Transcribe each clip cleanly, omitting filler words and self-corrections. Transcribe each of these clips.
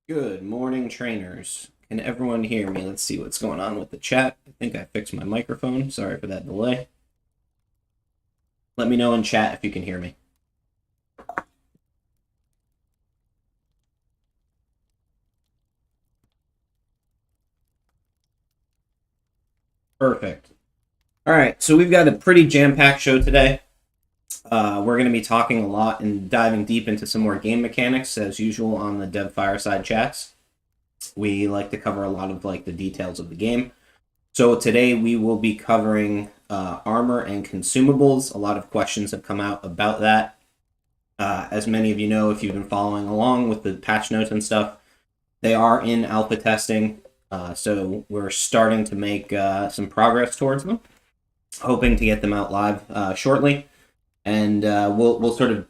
Good morning, trainers. Can everyone hear me? Let's see what's going on with the chat. I think I fixed my microphone. Sorry for that delay. Let me know in chat if you can hear me. Perfect. All right, so we've got a pretty jam-packed show today. We're going to be talking a lot and diving deep into some more game mechanics, as usual on the Dev Fireside Chats. We like to cover a lot of the details of the game. So today we will be covering armor and consumables. A lot of questions have come out about that. As many of you know, if you've been following along with the patch notes and stuff, they are in alpha testing. So we're starting to make some progress towards them, hoping to get them out live shortly. And we'll sort of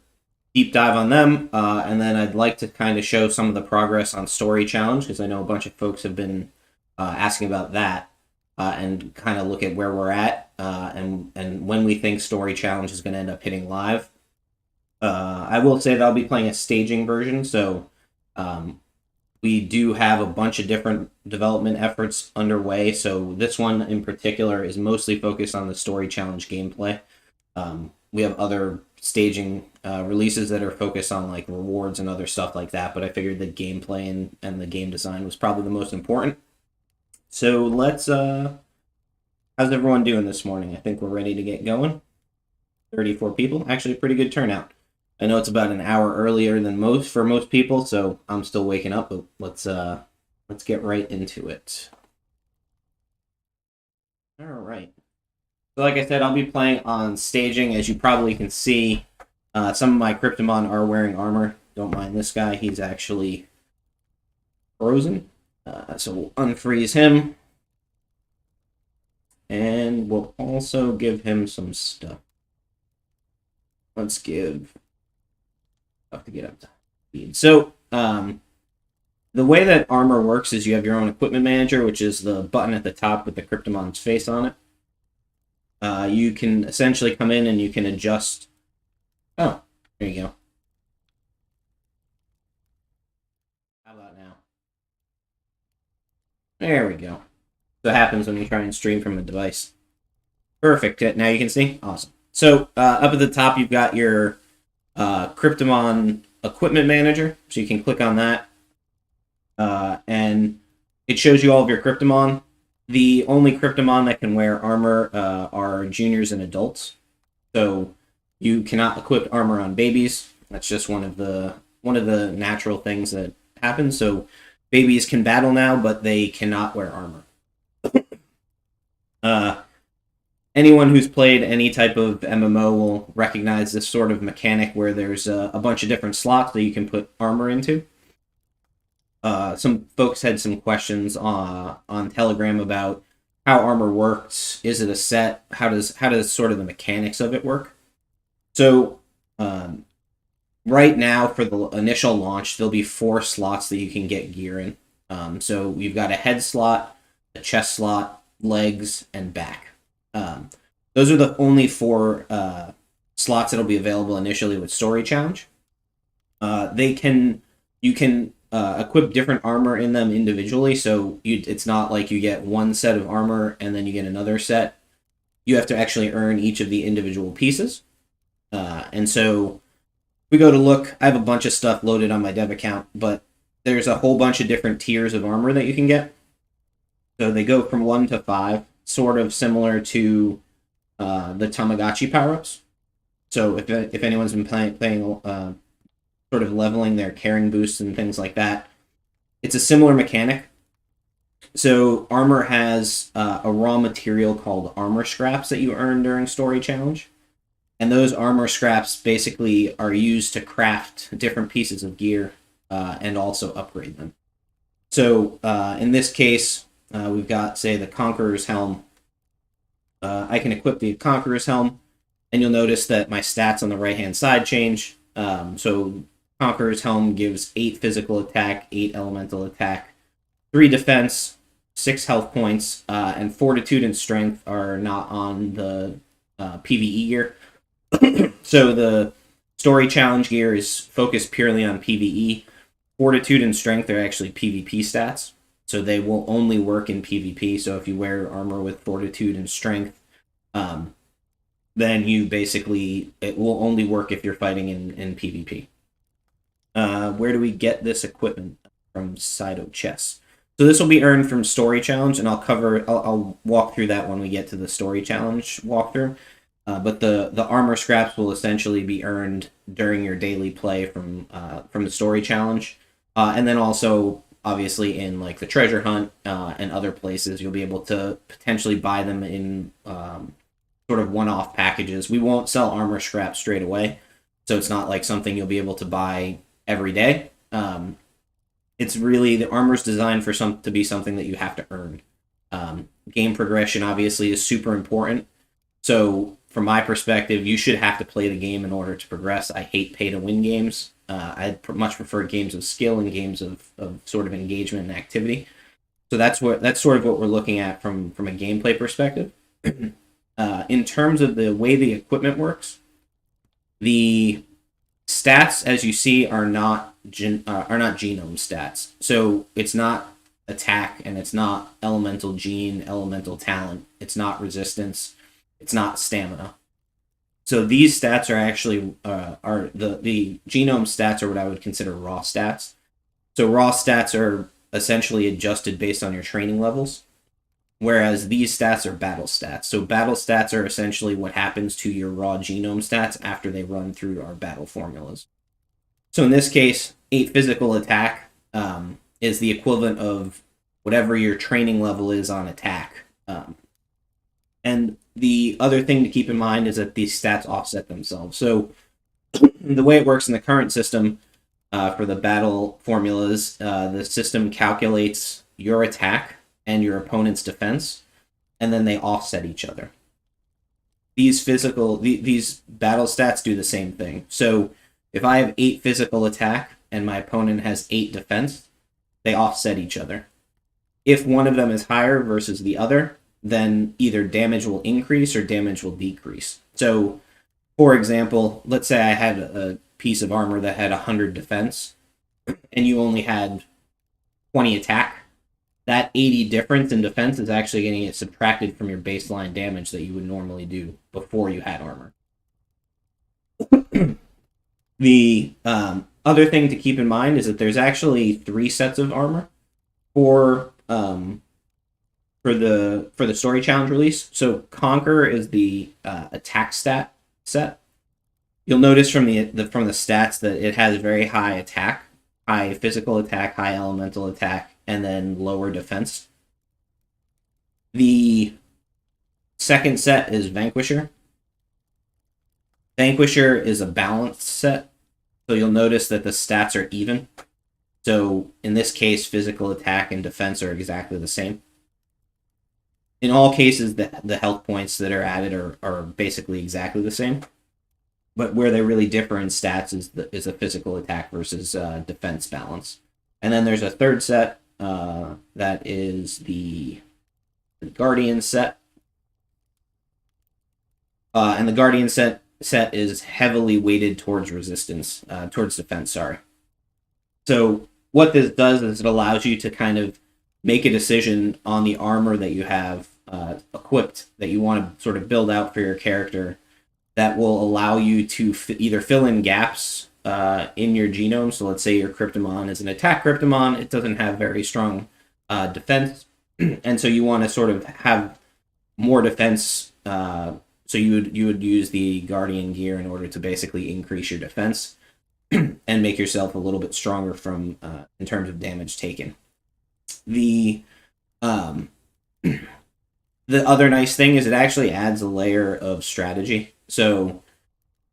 deep dive on them. And then I'd like to kind of show some of the progress on Story Challenge, because I know a bunch of folks have been asking about that. And kind of look at where we're at and when we think Story Challenge is going to end up hitting live. I will say that I'll be playing a staging version, so we do have a bunch of different development efforts underway. So this one in particular is mostly focused on the Story Challenge gameplay. We have other staging releases that are focused on rewards and other stuff like that, but I figured the gameplay and the game design was probably the most important. So let's, how's everyone doing this morning? I think we're ready to get going. 34 people, actually a pretty good turnout. I know it's about an hour earlier than most people, so I'm still waking up, but let's get right into it. All right. So like I said, I'll be playing on staging. As you probably can see, some of my Cryptomon are wearing armor. Don't mind this guy, he's actually frozen. So we'll unfreeze him. And we'll also give him some stuff. Let's give stuff to get up to speed. So the way that armor works is you have your own equipment manager, which is the button at the top with the Cryptomon's face on it. You can essentially come in and you can adjust. Oh, there you go. How about now? There we go. So it happens when you try and stream from a device. Perfect. Now you can see? Awesome. So up at the top, you've got your Cryptomon Equipment Manager. So you can click on that. And it shows you all of your Cryptomon. The only Cryptomon that can wear armor are juniors and adults. So you cannot equip armor on babies. That's just one of the natural things that happens. So babies can battle now, but they cannot wear armor. Anyone who's played any type of MMO will recognize this sort of mechanic where there's a bunch of different slots that you can put armor into. Some folks had some questions on Telegram about how armor works. Is it a set? How does sort of the mechanics of it work? So right now for the initial launch, there'll be 4 slots that you can get gear in. So we've got a head slot, a chest slot, legs, and back. Those are the only 4 slots that'll be available initially with Story Challenge. You can equip different armor in them individually, so it's not like you get one set of armor and then you get another set. You have to actually earn each of the individual pieces. And so if we go to look, I have a bunch of stuff loaded on my dev account, but there's a whole bunch of different tiers of armor that you can get. So they go from 1 to 5, sort of similar to the Tamagotchi power-ups. So if anyone's been playing sort of leveling their carrying boosts and things like that, it's a similar mechanic. So armor has a raw material called armor scraps that you earn during Story Challenge. And those armor scraps basically are used to craft different pieces of gear and also upgrade them. So in this case, we've got, say, the Conqueror's Helm. I can equip the Conqueror's Helm, and you'll notice that my stats on the right-hand side change. So Conqueror's Helm gives 8 physical attack, 8 elemental attack, 3 defense, 6 health points, and fortitude and strength are not on the PvE gear. So the Story Challenge gear is focused purely on PvE. Fortitude and Strength are actually PvP stats, so they will only work in PvP. So if you wear armor with Fortitude and Strength, then you basically, it will only work if you're fighting in PvP. Where do we get this equipment? From Sido Chess. So this will be earned from Story Challenge, and I'll walk through that when we get to the Story Challenge walkthrough. But the armor scraps will essentially be earned during your daily play from the Story Challenge, and then also obviously in like the treasure hunt and other places you'll be able to potentially buy them in sort of one-off packages. We won't sell armor scraps straight away, so it's not like something you'll be able to buy every day. It's really, the armor's designed for to be something that you have to earn. Game progression obviously is super important. So from my perspective, you should have to play the game in order to progress. I hate pay-to-win games. I much prefer games of skill and games of sort of engagement and activity. So that's sort of what we're looking at from a gameplay perspective. In terms of the way the equipment works, the stats, as you see, are not genome stats. So it's not attack, and it's not elemental gene, elemental talent. It's not resistance. It's not stamina. So these stats are actually are the genome stats are what I would consider raw stats. So raw stats are essentially adjusted based on your training levels, whereas these stats are battle stats. So battle stats are essentially what happens to your raw genome stats after they run through our battle formulas. So in this case, 8 physical attack is the equivalent of whatever your training level is on attack. And the other thing to keep in mind is that these stats offset themselves. So the way it works in the current system for the battle formulas, the system calculates your attack and your opponent's defense, and then they offset each other. These battle stats do the same thing. So if I have 8 physical attack and my opponent has 8 defense, they offset each other. If one of them is higher versus the other, then either damage will increase or damage will decrease. So, for example, let's say I had a piece of armor that had 100 defense, and you only had 20 attack. That 80 difference in defense is actually going to get subtracted from your baseline damage that you would normally do before you had armor. The other thing to keep in mind is that there's actually 3 sets of armor for the story challenge release. So Conquer is the attack stat set. You'll notice from the stats that it has very high attack, high physical attack, high elemental attack, and then lower defense. The second set is Vanquisher. Vanquisher is a balanced set, so you'll notice that the stats are even. So in this case, physical attack and defense are exactly the same. In all cases, the health points that are added are basically exactly the same. But where they really differ in stats is a physical attack versus defense balance. And then there's a third set that is the Guardian set. And the Guardian set is heavily weighted towards resistance, towards defense, sorry. So what this does is it allows you to kind of make a decision on the armor that you have equipped that you want to sort of build out for your character that will allow you to either fill in gaps in your genome. So let's say your Cryptomon is an attack Cryptomon. It doesn't have very strong defense. And so you want to sort of have more defense. So you would use the Guardian gear in order to basically increase your defense and make yourself a little bit stronger from in terms of damage taken. The other nice thing is it actually adds a layer of strategy. So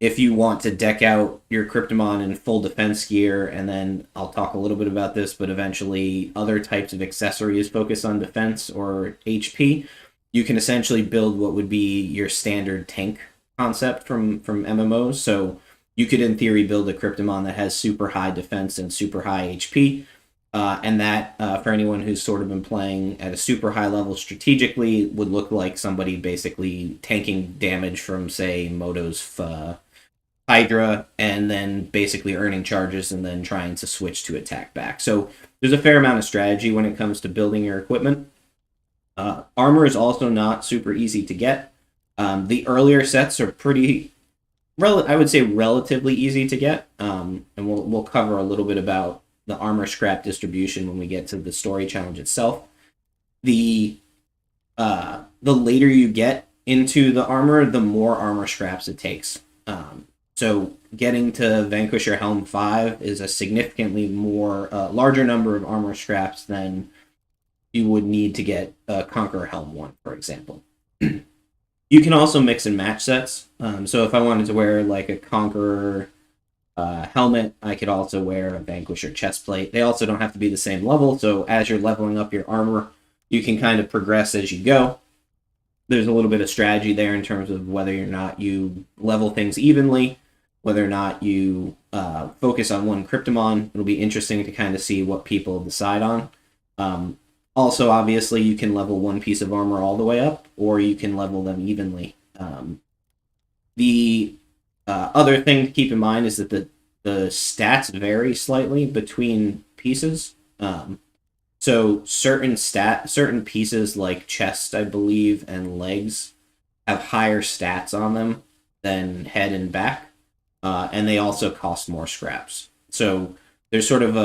if you want to deck out your Cryptomon in full defense gear, and then I'll talk a little bit about this, but eventually other types of accessories focus on defense or HP, you can essentially build what would be your standard tank concept from MMOs. So you could, in theory, build a Cryptomon that has super high defense and super high HP. And that, for anyone who's sort of been playing at a super high level strategically, would look like somebody basically tanking damage from, say, Moto's Hydra, and then basically earning charges and then trying to switch to attack back. So there's a fair amount of strategy when it comes to building your equipment. Armor is also not super easy to get. The earlier sets are I would say relatively easy to get, and we'll cover a little bit about the armor scrap distribution when we get to the story challenge itself. The later you get into the armor, the more armor scraps it takes. So getting to Vanquisher Helm 5 is a significantly more larger number of armor scraps than you would need to get Conqueror Helm 1, for example. You can also mix and match sets. So if I wanted to wear like a Conqueror helmet, I could also wear a Vanquisher chestplate. They also don't have to be the same level, so as you're leveling up your armor, you can kind of progress as you go. There's a little bit of strategy there in terms of whether or not you level things evenly, whether or not you focus on one Cryptomon. It'll be interesting to kind of see what people decide on. Also, obviously, you can level one piece of armor all the way up, or you can level them evenly. The other thing to keep in mind is that the stats vary slightly between pieces. So certain pieces like chest, I believe, and legs have higher stats on them than head and back, and they also cost more scraps. So there's sort of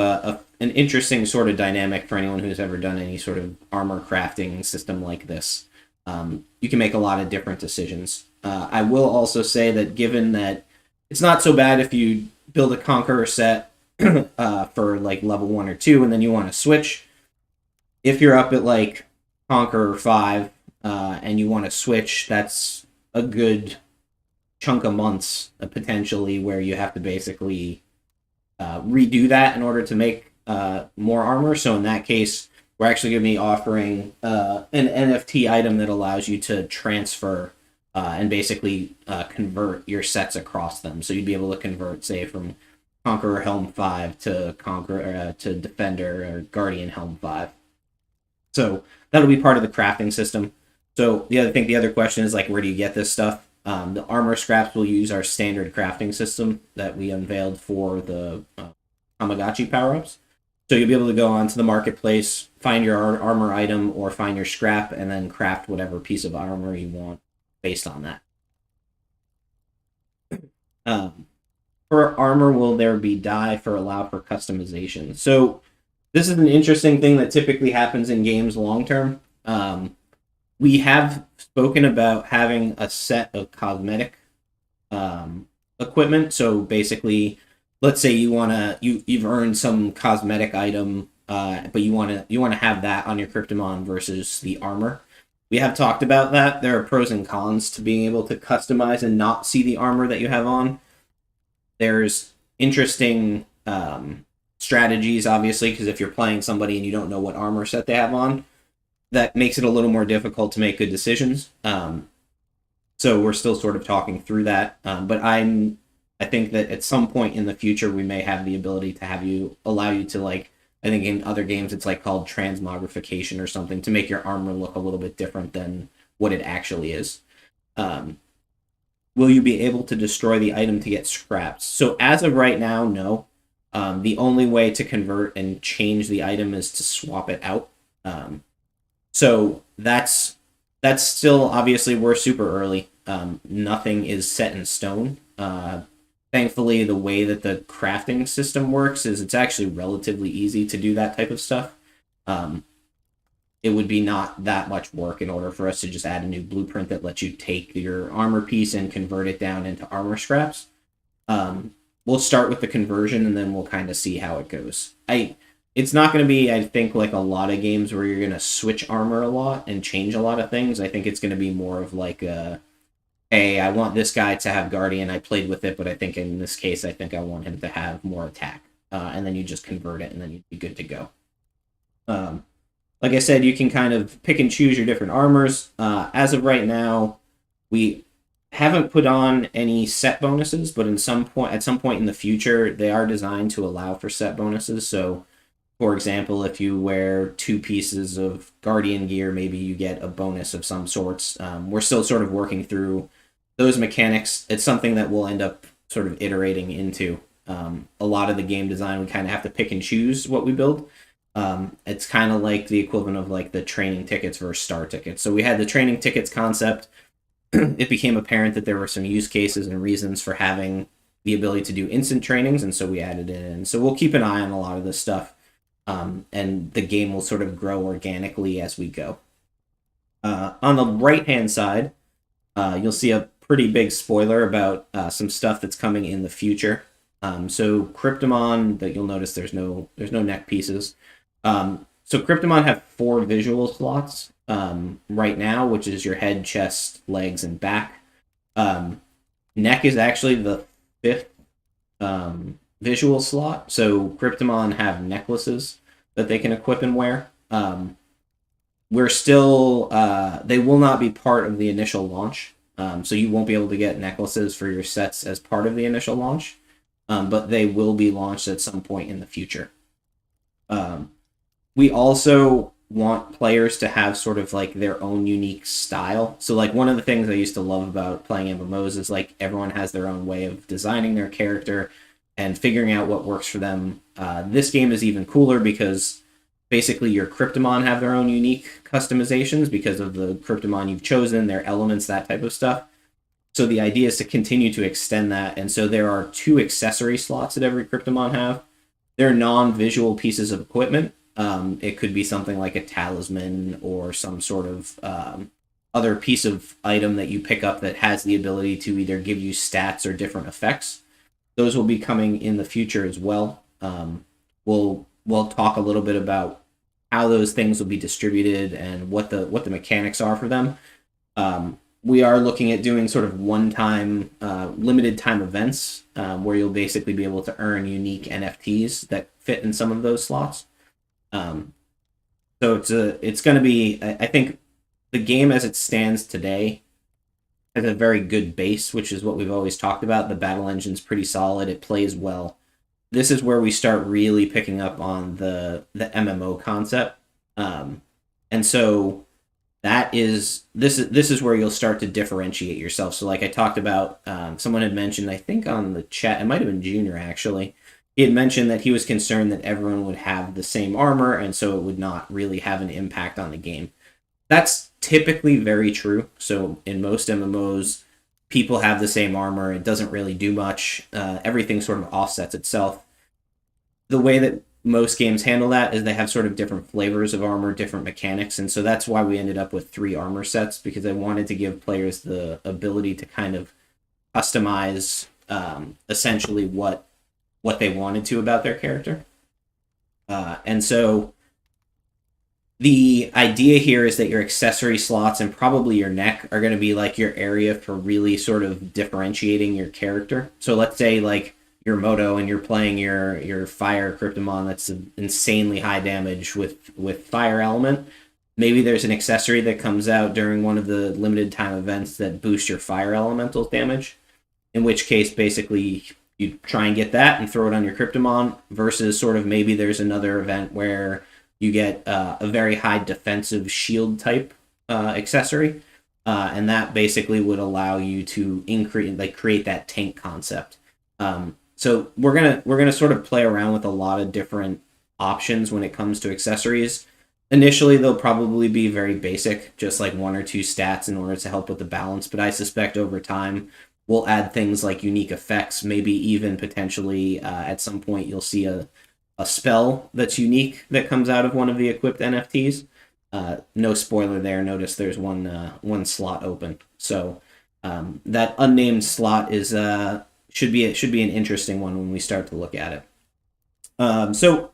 an interesting sort of dynamic for anyone who's ever done any sort of armor crafting system like this. You can make a lot of different decisions. I will also say that given that it's not so bad if you build a Conqueror set for like level 1 or 2 and then you want to switch. If you're up at like Conqueror 5 and you want to switch, that's a good chunk of months potentially where you have to basically redo that in order to make more armor. So in that case, we're actually going to be offering an NFT item that allows you to transfer and basically convert your sets across them. So you'd be able to convert, say, from Conqueror Helm 5 to Conqueror to Defender or Guardian Helm 5. So that'll be part of the crafting system. So the other question is like, where do you get this stuff? The armor scraps will use our standard crafting system that we unveiled for the Tamagotchi power-ups. So you'll be able to go onto the marketplace, find your armor item, or find your scrap, and then craft whatever piece of armor you want based on that. For armor, will there be dye for allow for customization? So this is an interesting thing that typically happens in games long term. We have spoken about having a set of cosmetic equipment. So basically, let's say you've earned some cosmetic item, but you want to have that on your Cryptomon versus the armor. We have talked about that. There are pros and cons to being able to customize and not see the armor that you have on. There's interesting strategies, obviously, because if you're playing somebody and you don't know what armor set they have on, that makes it a little more difficult to make good decisions. So we're still sort of talking through that. But I think that at some point in the future, we may have the ability to allow you to, like, I think in other games it's like called transmogrification or something, to make your armor look a little bit different than what it actually is. Will you be able to destroy the item to get scraps? So as of right now, no. The only way to convert and change the item is to swap it out. So that's still, obviously, we're super early. Nothing is set in stone. Thankfully, the way that the crafting system works is it's actually relatively easy to do that type of stuff. It would be not that much work in order for us to just add a new blueprint that lets you take your armor piece and convert it down into armor scraps. We'll start with the conversion and then we'll kind of see how it goes. It's not going to be, I think, like a lot of games where you're going to switch armor a lot and change a lot of things. I think it's going to be more of like hey, I want this guy to have Guardian. I played with it, but I think in this case, I think I want him to have more attack. And then you just convert it and then you'd be good to go. Like I said, you can kind of pick and choose your different armors. As of right now, we haven't put on any set bonuses, but at some point in the future, they are designed to allow for set bonuses. So, for example, if you wear 2 pieces of Guardian gear, maybe you get a bonus of some sorts. We're still sort of working through those mechanics. It's something that we'll end up sort of iterating into. A lot of the game design, we kind of have to pick and choose what we build. It's kind of like the equivalent of like the training tickets versus star tickets. So we had the training tickets concept. It became apparent that there were some use cases and reasons for having the ability to do instant trainings, and so we added it in. So we'll keep an eye on a lot of this stuff, and the game will sort of grow organically as we go. On the right-hand side, you'll see a pretty big spoiler about some stuff that's coming in the future. So Cryptomon, that you'll notice there's no neck pieces. So Cryptomon have 4 visual slots right now, which is your head, chest, legs, and back. Neck is actually the 5th visual slot. So Cryptomon have necklaces that they can equip and wear. We're still, they will not be part of the initial launch. So you won't be able to get necklaces for your sets as part of the initial launch. But they will be launched at some point in the future. We also want players to have sort of like their own unique style. So like one of the things I used to love about playing MMOs is like everyone has their own way of designing their character and figuring out what works for them. This game is even cooler because basically your Cryptomon have their own unique customizations because of the Cryptomon you've chosen, their elements, that type of stuff. So the idea is to continue to extend that. And so there are 2 accessory slots that every Cryptomon have. They're non-visual pieces of equipment. It could be something like a talisman or some sort of other piece of item that you pick up that has the ability to either give you stats or different effects. Those will be coming in the future as well. We'll talk a little bit about how those things will be distributed and what the mechanics are for them. We are looking at doing sort of one-time, limited time events where you'll basically be able to earn unique NFTs that fit in some of those slots. So it's going to be, I think the game as it stands today has a very good base, which is what we've always talked about. The battle engine's pretty solid. It plays well. This is where we start really picking up on the MMO concept. And so this is where you'll start to differentiate yourself. So like I talked about, someone had mentioned, I think on the chat, it might have been Junior actually, he had mentioned that he was concerned that everyone would have the same armor, and so it would not really have an impact on the game. That's typically very true. So in most MMOs, people have the same armor. It doesn't really do much. Everything sort of offsets itself. The way that most games handle that is they have sort of different flavors of armor, different mechanics, and so that's why we ended up with 3 armor sets, because I wanted to give players the ability to kind of customize essentially what they wanted to about their character. And so the idea here is that your accessory slots and probably your neck are going to be like your area for really sort of differentiating your character. So let's say like your Moto and you're playing your fire Cryptomon that's insanely high damage with fire element. Maybe there's an accessory that comes out during one of the limited time events that boosts your fire elemental damage, in which case basically you try and get that and throw it on your Cryptomon, versus sort of maybe there's another event where you get a very high defensive shield type accessory, and that basically would allow you to create that tank concept. So we're gonna sort of play around with a lot of different options when it comes to accessories. Initially, they'll probably be very basic, just like 1 or 2 stats in order to help with the balance. But I suspect over time we'll add things like unique effects, maybe even potentially at some point you'll see a spell that's unique that comes out of one of the equipped NFTs. No spoiler there. Notice there's one slot open. So that unnamed slot is should be an interesting one when we start to look at it. So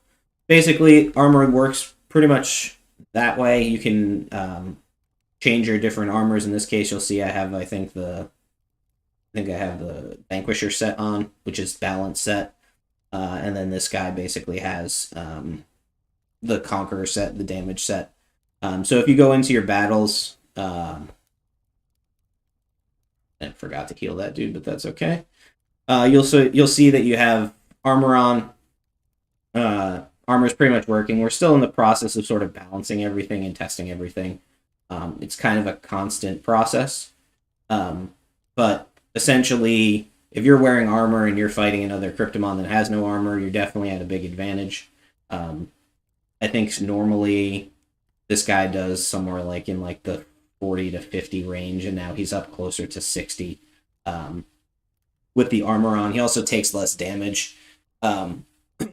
basically, armor works pretty much that way. You can change your different armors. In this case, you'll see I have I think I have the Vanquisher set on, which is balance set. And then this guy basically has the Conqueror set, the damage set. So if you go into your battles, I forgot to heal that dude, but that's okay. You'll see that you have armor on. Armor's pretty much working. We're still in the process of sort of balancing everything and testing everything. It's kind of a constant process. But essentially, if you're wearing armor and you're fighting another Cryptomon that has no armor, you're definitely at a big advantage. I think normally this guy does somewhere like in like the 40 to 50 range, and now he's up closer to 60 with the armor on. He also takes less damage.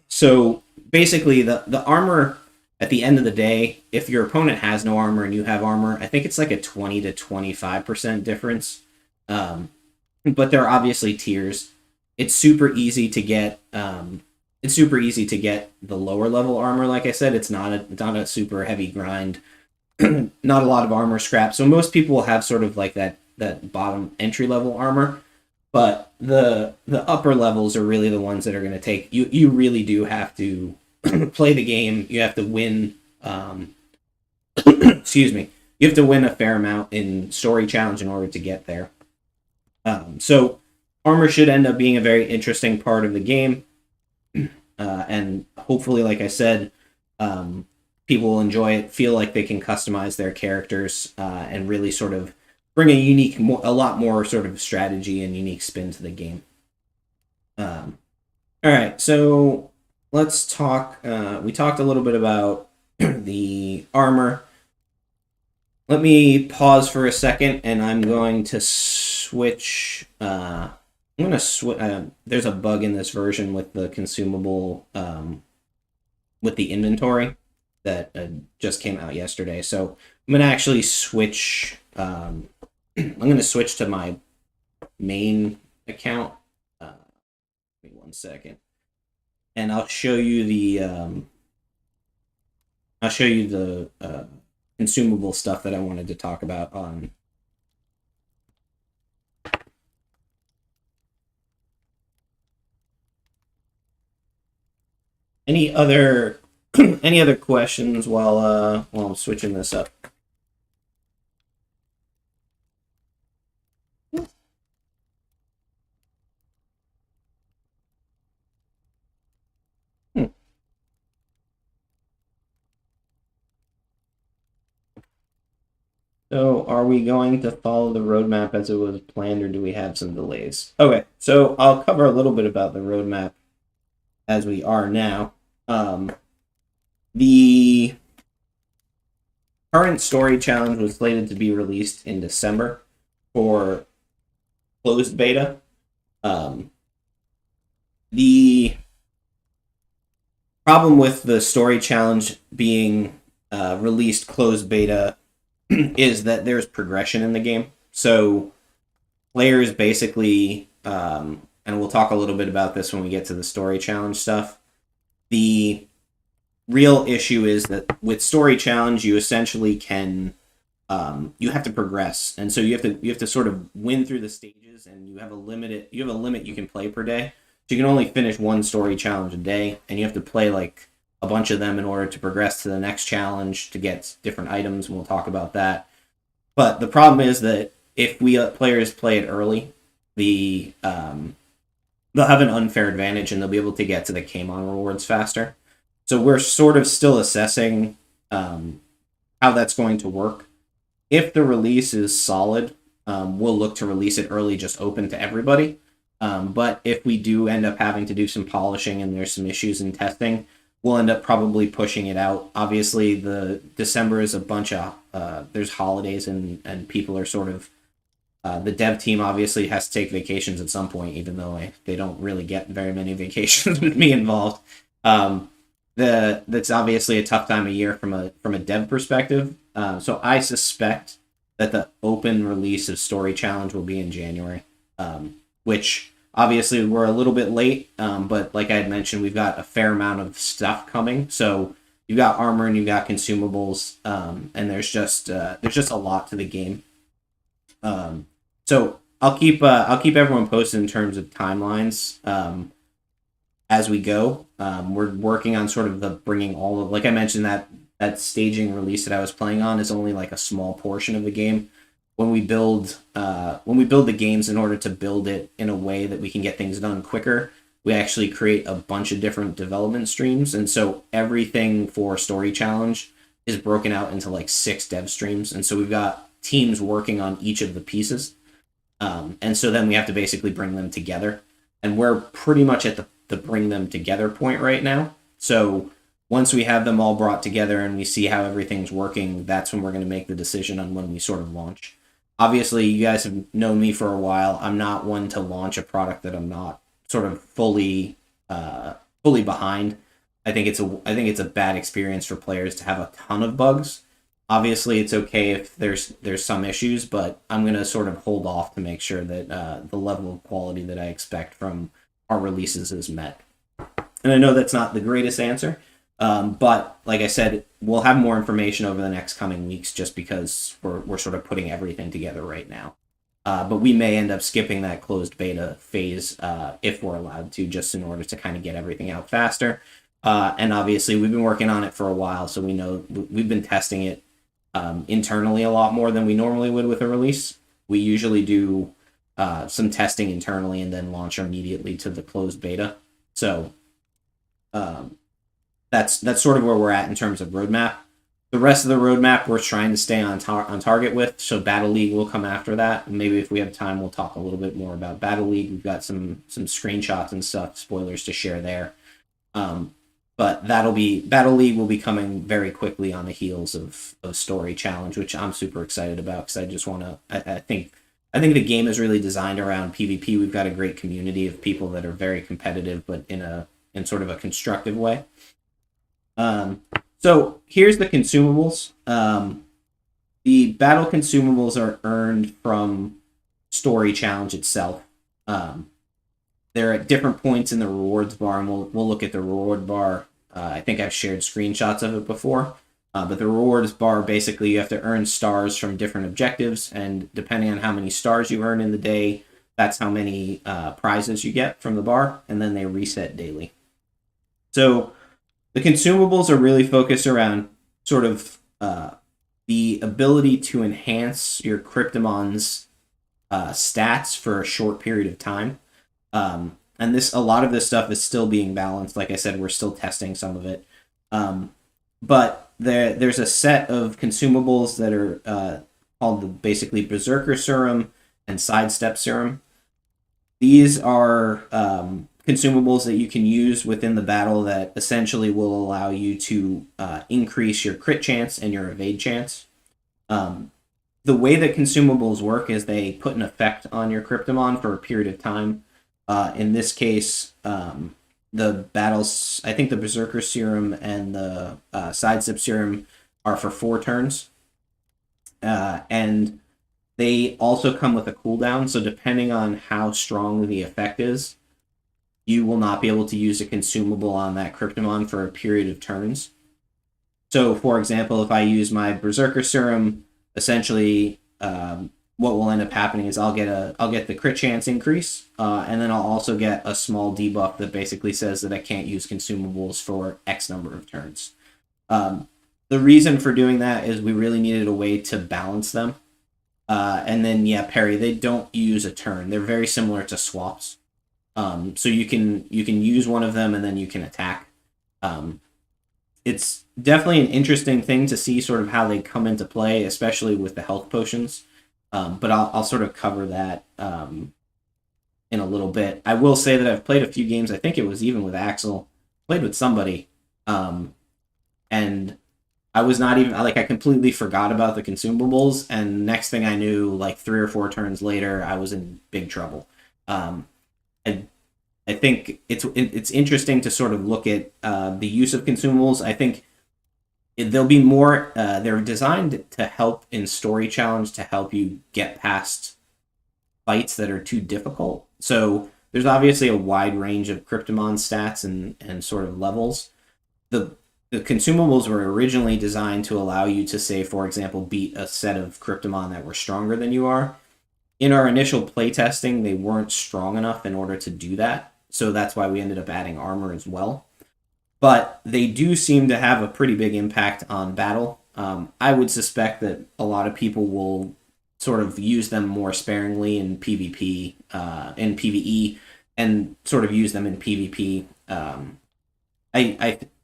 So basically, the armor at the end of the day, if your opponent has no armor and you have armor, I think it's like a 20 to 25% difference. But there are obviously tiers. It's super easy to get. It's super easy to get the lower level armor. Like I said, it's not a super heavy grind. Not a lot of armor scrap. So most people will have sort of like that bottom entry level armor. But the upper levels are really the ones that are going to take you. You really do have to play the game. You have to win. Excuse me. You have to win a fair amount in story challenge in order to get there. So armor should end up being a very interesting part of the game, and hopefully, like I said, people will enjoy it. Feel like they can customize their characters and really sort of bring a lot more sort of strategy and unique spin to the game. All right, so let's talk. We talked a little bit about the armor. Let me pause for a second, and I'm going to switch. I'm going to switch. There's a bug in this version with the consumable, with the inventory that just came out yesterday. So I'm going to actually switch. I'm going to switch to my main account. Give me 1 second, and I'll show you the. Consumable stuff that I wanted to talk about on. Any other questions while I'm switching this up? So are we going to follow the roadmap as it was planned, or do we have some delays? Okay, so I'll cover a little bit about the roadmap as we are now. The current story challenge was slated to be released in December for closed beta. The problem with the story challenge being released closed beta is that there's progression in the game. So players basically, and we'll talk a little bit about this when we get to the story challenge stuff. The real issue is that with story challenge, you essentially can, you have to progress, and so you have to sort of win through the stages, and you have a limit you can play per day. So you can only finish one story challenge a day, and you have to play like a bunch of them in order to progress to the next challenge to get different items, and we'll talk about that. But the problem is that if players play it early, they'll have an unfair advantage, and they'll be able to get to the Kmon rewards faster. So we're sort of still assessing how that's going to work. If the release is solid, we'll look to release it early, just open to everybody. But if we do end up having to do some polishing and there's some issues in testing, we'll end up probably pushing it out. Obviously, the December is a bunch of there's holidays, and people are sort of the dev team obviously has to take vacations at some point, even though they don't really get very many vacations with me involved. That's obviously a tough time of year from a dev perspective. So I suspect that the open release of Story Challenge will be in January, which obviously we're a little bit late, but like I had mentioned, we've got a fair amount of stuff coming. So you've got armor and you've got consumables, and there's just a lot to the game. So I'll keep everyone posted in terms of timelines as we go. We're working on sort of bringing all of, like I mentioned, that staging release that I was playing on is only like a small portion of the game. When we build the games in order to build it in a way that we can get things done quicker, we actually create a bunch of different development streams, and so everything for Story Challenge is broken out into like 6 dev streams, and so we've got teams working on each of the pieces. And so then we have to basically bring them together. And we're pretty much at the bring them together point right now. So once we have them all brought together and we see how everything's working, that's when we're going to make the decision on when we sort of launch. Obviously, you guys have known me for a while. I'm not one to launch a product that I'm not sort of fully behind. I think it's a bad experience for players to have a ton of bugs. Obviously, it's okay if there's some issues, but I'm gonna sort of hold off to make sure that the level of quality that I expect from our releases is met. And I know that's not the greatest answer, but like I said, we'll have more information over the next coming weeks, just because we're sort of putting everything together right now. But we may end up skipping that closed beta phase if we're allowed to, just in order to kind of get everything out faster. And obviously, we've been working on it for a while, so we know we've been testing it internally a lot more than we normally would with a release. We usually do some testing internally and then launch immediately to the closed beta. So that's sort of where we're at in terms of roadmap. The rest of the roadmap we're trying to stay on target with. So Battle League will come after that. Maybe if we have time, we'll talk a little bit more about Battle League. We've got some screenshots and stuff, spoilers to share there. But Battle League will be coming very quickly on the heels of Story Challenge, which I'm super excited about, because I just want to. I think the game is really designed around PvP. We've got a great community of people that are very competitive, but in sort of a constructive way. So here's the consumables. The battle consumables are earned from Story Challenge itself. They're at different points in the rewards bar, and we'll look at the reward bar. I think I've shared screenshots of it before. But the rewards bar, basically, you have to earn stars from different objectives, and depending on how many stars you earn in the day, that's how many prizes you get from the bar, and then they reset daily. So the consumables are really focused around sort of the ability to enhance your Cryptomon's stats for a short period of time. And a lot of this stuff is still being balanced. Like I said, we're still testing some of it. But there's a set of consumables that are called basically Berserker Serum and Sidestep Serum. These are consumables that you can use within the battle that essentially will allow you to increase your crit chance and your evade chance. The way that consumables work is they put an effect on your Cryptomon for a period of time. In this case, the battles, I think the Berserker Serum and the Sidestep Serum are for 4 turns. And they also come with a cooldown, so depending on how strong the effect is, you will not be able to use a consumable on that Cryptomon for a period of turns. So, for example, if I use my Berserker Serum, essentially what will end up happening is I'll get the crit chance increase, and then I'll also get a small debuff that basically says that I can't use consumables for X number of turns. The reason for doing that is we really needed a way to balance them. And then, yeah, Perry, they don't use a turn. They're very similar to swaps. So you can use one of them and then you can attack. It's definitely an interesting thing to see sort of how they come into play, especially with the health potions. But I'll sort of cover that in a little bit. I will say that I've played a few games. I think it was even with Axel. Played with somebody. And I was not even, I completely forgot about the consumables. And next thing I knew, 3 or 4 turns later, I was in big trouble. I think it's interesting to sort of look at the use of consumables. I think they'll be more, they're designed to help in Story Challenge to help you get past fights that are too difficult. So there's obviously a wide range of Cryptomon stats and sort of levels. The consumables were originally designed to allow you to, say, for example, beat a set of Cryptomon that were stronger than you are. In our initial playtesting, they weren't strong enough in order to do that. So that's why we ended up adding armor as well. But they do seem to have a pretty big impact on battle. I would suspect that a lot of people will sort of use them more sparingly in PvP, in PvE, and sort of use them in PvP.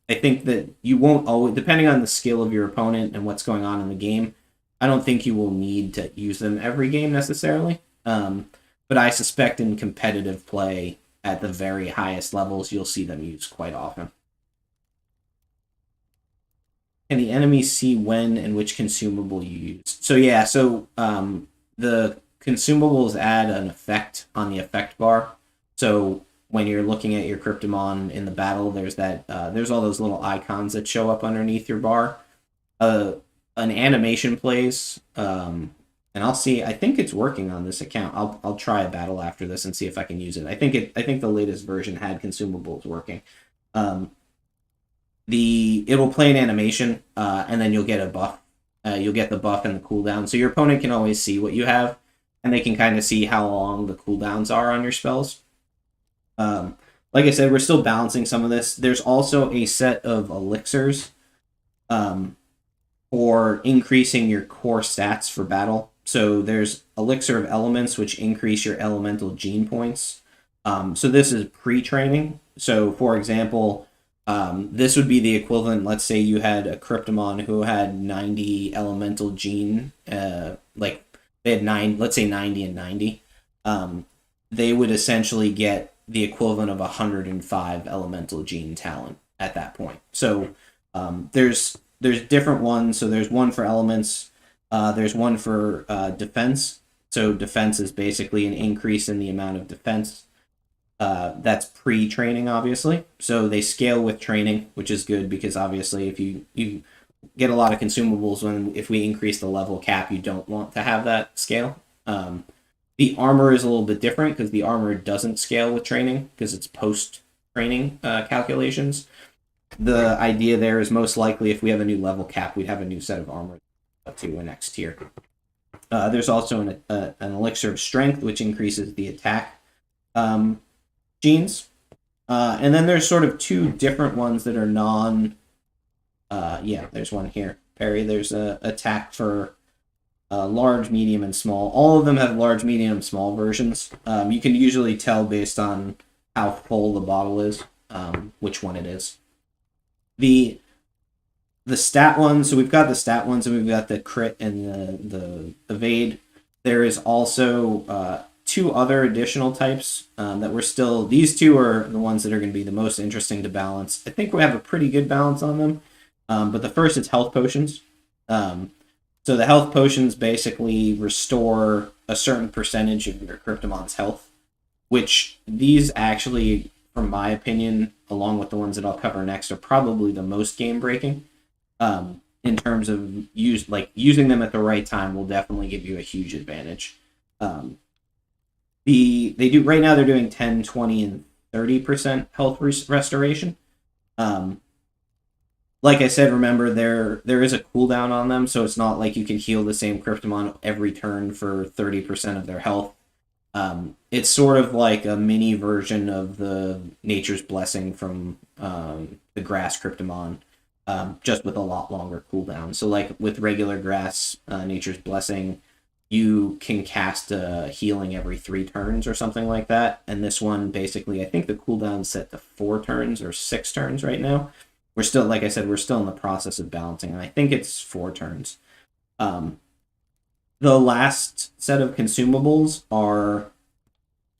I think that you won't always, depending on the skill of your opponent and what's going on in the game, I don't think you will need to use them every game necessarily. But I suspect in competitive play at the very highest levels, you'll see them used quite often. Can the enemy see when and which consumable you use? So yeah, the consumables add an effect on the effect bar. So when you're looking at your Cryptomon in the battle, there's all those little icons that show up underneath your bar. An animation plays, and I'll see. I think it's working on this account. I'll try a battle after this and see if I can use it. I think the latest version had consumables working. It'll play an animation, and then you'll get a buff. You'll get the buff and the cooldown, so your opponent can always see what you have, and they can kind of see how long the cooldowns are on your spells. Like I said, we're still balancing some of this. There's also a set of elixirs for increasing your core stats for battle. So there's Elixir of Elements, which increase your elemental gene points. So this is pre-training. So for example, this would be the equivalent, let's say you had a Cryptomon who had 90 elemental gene, like they had let's say 90 and 90. They would essentially get the equivalent of 105 elemental gene talent at that point. So there's different ones. So there's one for elements. There's one for defense. So defense is basically an increase in the amount of defense. That's pre-training, obviously. So they scale with training, which is good because obviously if you get a lot of consumables if we increase the level cap, you don't want to have that scale. The armor is a little bit different because the armor doesn't scale with training because it's post-training calculations. The idea there is most likely if we have a new level cap, we'd have a new set of armor to a next tier. There's also an elixir of strength, which increases the attack genes. And then there's sort of two different ones that are there's one here, Perry. There's a attack for large, medium, and small. All of them have large, medium, and small versions. You can usually tell based on how full the bottle is, which one it is. The stat ones, so we've got the stat ones and we've got the crit and the evade. There is also two other additional types these two are the ones that are going to be the most interesting to balance. I think we have a pretty good balance on them. But the first is health potions. So the health potions basically restore a certain percentage of your Cryptomon's health, which these actually, from my opinion, along with the ones that I'll cover next, are probably the most game breaking. In terms of using them at the right time will definitely give you a huge advantage. They're doing 10, 20, and 30% health restoration. Like I said, remember there is a cooldown on them, so it's not like you can heal the same Cryptomon every turn for 30% of their health. It's sort of like a mini version of the Nature's Blessing from the Grass Cryptomon, just with a lot longer cooldown. So like with regular Grass Nature's Blessing, you can cast healing every 3 turns or something like that. And this one, basically, I think the cooldown's set to 4 turns or 6 turns right now. We're still, like I said, we're still in the process of balancing, and I think it's 4 turns. The last set of consumables are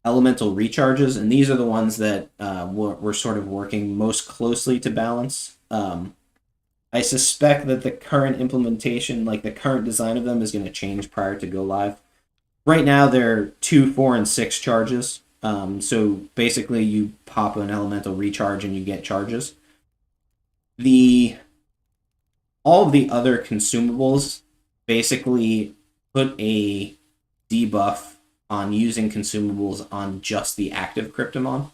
elemental recharges, and these are the ones that we're sort of working most closely to balance. I suspect that the current implementation, like the current design of them, is going to change prior to go live. Right now, they're 2, 4, and 6 charges. So basically, you pop an elemental recharge and you get charges. All of the other consumables basically put a debuff on using consumables on just the active Cryptomon.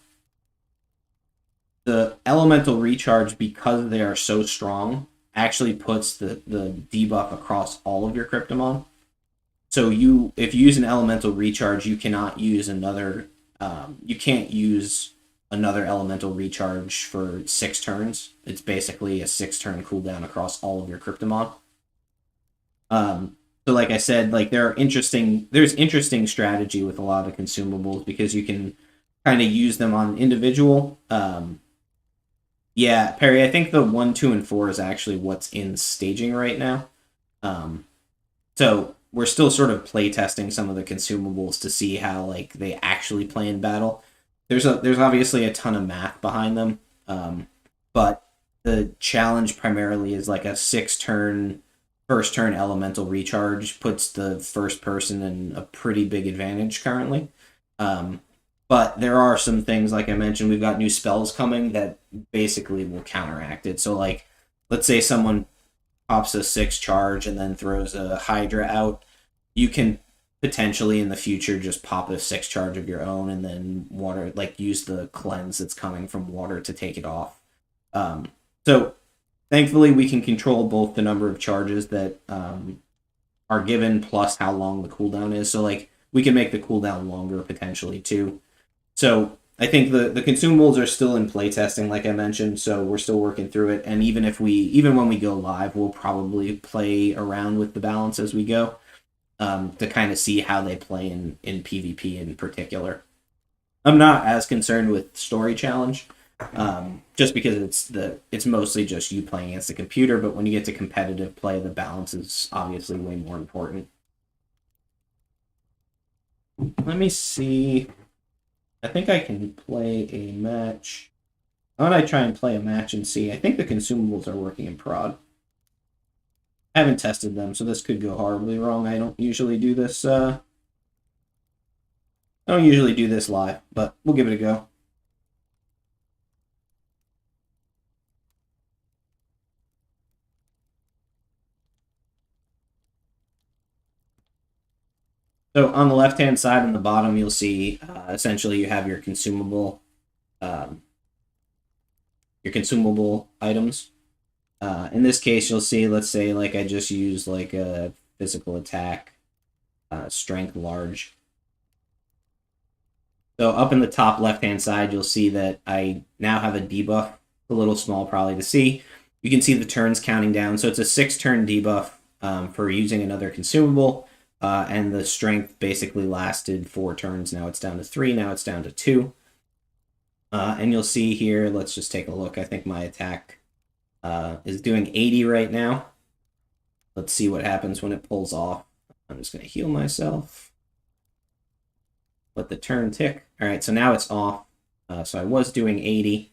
The elemental recharge, because they are so strong, actually puts the debuff across all of your Cryptomon. So if you use an elemental recharge, you cannot use another. You can't use another elemental recharge for 6 turns. It's basically a 6-turn cooldown across all of your Cryptomon. So like I said, like there's interesting strategy with a lot of consumables because you can kind of use them on individual. Yeah, Perry, I think the 1, 2, and 4 is actually what's in staging right now. So we're still sort of play testing some of the consumables to see how like they actually play in battle. There's obviously a ton of math behind them, but the challenge primarily is like a 6 turn first turn elemental recharge puts the first person in a pretty big advantage currently. Um, but there are some things, like I mentioned, we've got new spells coming that basically will counteract it. So, like, let's say someone pops a 6 charge and then throws a Hydra out. You can potentially in the future just pop a 6 charge of your own and then water, like, use the cleanse that's coming from water to take it off. So, thankfully, we can control both the number of charges that are given plus how long the cooldown is. So, like, we can make the cooldown longer potentially too. So I think the consumables are still in playtesting, like I mentioned. So we're still working through it, and even when we go live, we'll probably play around with the balance as we go to kind of see how they play in PvP in particular. I'm not as concerned with story challenge, just because it's mostly just you playing against the computer. But when you get to competitive play, the balance is obviously way more important. Let me see. I think I can play a match. Why don't I try and play a match and see? I think the consumables are working in prod. I haven't tested them, so this could go horribly wrong. I don't usually do this. I don't usually do this live, but we'll give it a go. So on the left-hand side on the bottom, you'll see essentially you have your consumable items. In this case, you'll see, let's say, like I just used like a physical attack, strength large. So up in the top left-hand side, you'll see that I now have a debuff. A little small probably to see. You can see the turns counting down. So it's a 6-turn debuff for using another consumable. And the strength basically lasted 4 turns. Now it's down to 3. Now it's down to 2. And you'll see here, let's just take a look. I think my attack is doing 80 right now. Let's see what happens when it pulls off. I'm just going to heal myself. Let the turn tick. All right, so now it's off. So I was doing 80.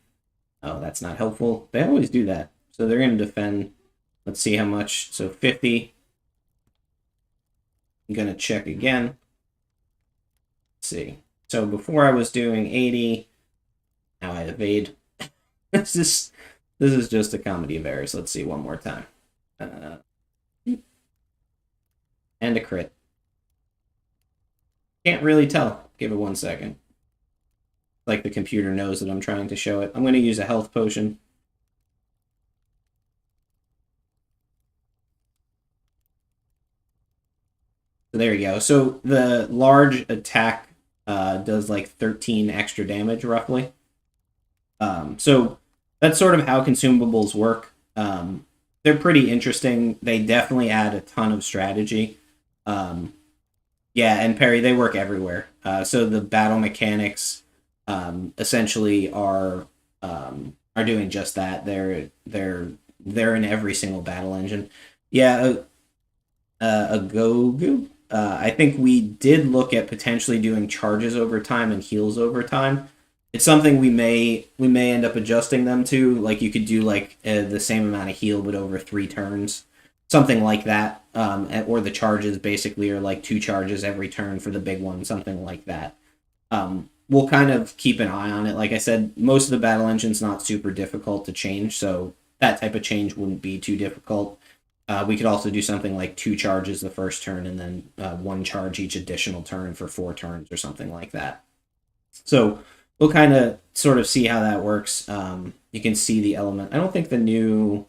Oh, that's not helpful. They always do that. So they're going to defend. Let's see how much. So 50. I'm going to check again. Let's see. So before I was doing 80. Now I evade. This is just a comedy of errors. Let's see one more time. And a crit. Can't really tell. Give it 1 second. Like the computer knows that I'm trying to show it. I'm going to use a health potion. So there you go. So the large attack does like 13 extra damage roughly. So that's sort of how consumables work. They're pretty interesting. They definitely add a ton of strategy. Yeah, and Perry, they work everywhere. So the battle mechanics essentially are doing just that. They're in every single battle engine. Yeah, a go. I think we did look at potentially doing charges over time and heals over time. It's something we may end up adjusting them to. Like you could do like the same amount of heal but over 3 turns, something like that. Or the charges basically are like 2 charges every turn for the big one, something like that. We'll kind of keep an eye on it. Like I said, most of the battle engine's not super difficult to change, so that type of change wouldn't be too difficult. We could also do something like 2 charges the first turn and then 1 charge each additional turn for 4 turns or something like that. So we'll kind of sort of see how that works. You can see the element. I don't think the new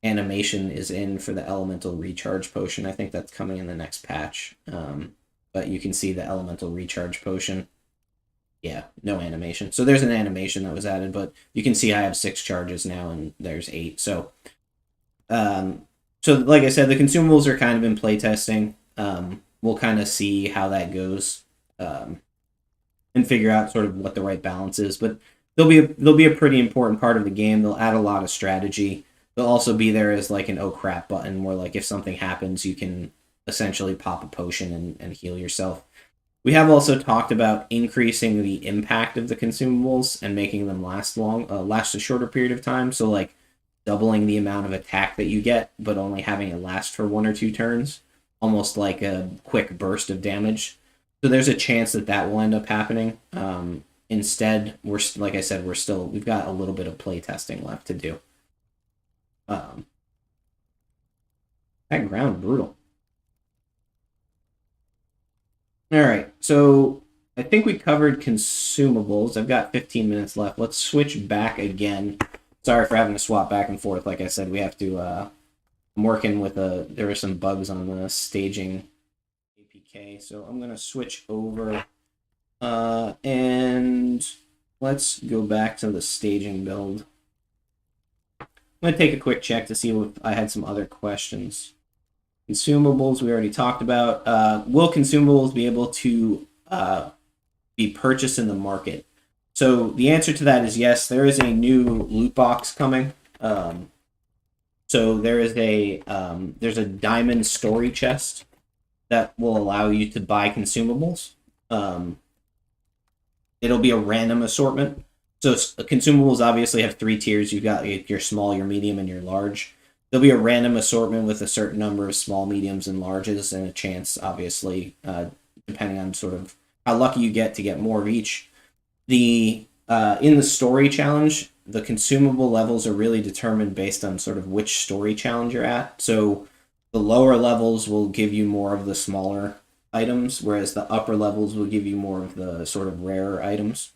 animation is in for the elemental recharge potion. I think that's coming in the next patch. But you can see the elemental recharge potion. Yeah, no animation. So there's an animation that was added, but you can see I have 6 charges now and there's 8. So like I said, the consumables are kind of in playtesting. We'll kind of see how that goes and figure out sort of what the right balance is. But they'll be a pretty important part of the game. They'll add a lot of strategy. They'll also be there as like an oh crap button where like if something happens, you can essentially pop a potion and heal yourself. We have also talked about increasing the impact of the consumables and making them last a shorter period of time. So like doubling the amount of attack that you get, but only having it last for 1 or 2 turns, almost like a quick burst of damage. So there's a chance that that will end up happening. Instead, we're like I said, we've got a little bit of play testing left to do. That ground brutal. All right, so I think we covered consumables. I've got 15 minutes left. Let's switch back again. Sorry for having to swap back and forth. Like I said, we have to. I'm working with there are some bugs on the staging APK, so I'm gonna switch over. And let's go back to the staging build. I'm gonna take a quick check to see if I had some other questions. Consumables we already talked about. Will consumables be able to be purchased in the market? So the answer to that is yes. There is a new loot box coming. So there's a diamond story chest that will allow you to buy consumables. It'll be a random assortment. So consumables obviously have 3 tiers. You've got your small, your medium, and your large. There'll be a random assortment with a certain number of small, mediums, and larges, and a chance, obviously, depending on sort of how lucky you get to get more of each. In the story challenge, the consumable levels are really determined based on sort of which story challenge you're at. So the lower levels will give you more of the smaller items, whereas the upper levels will give you more of the sort of rarer items.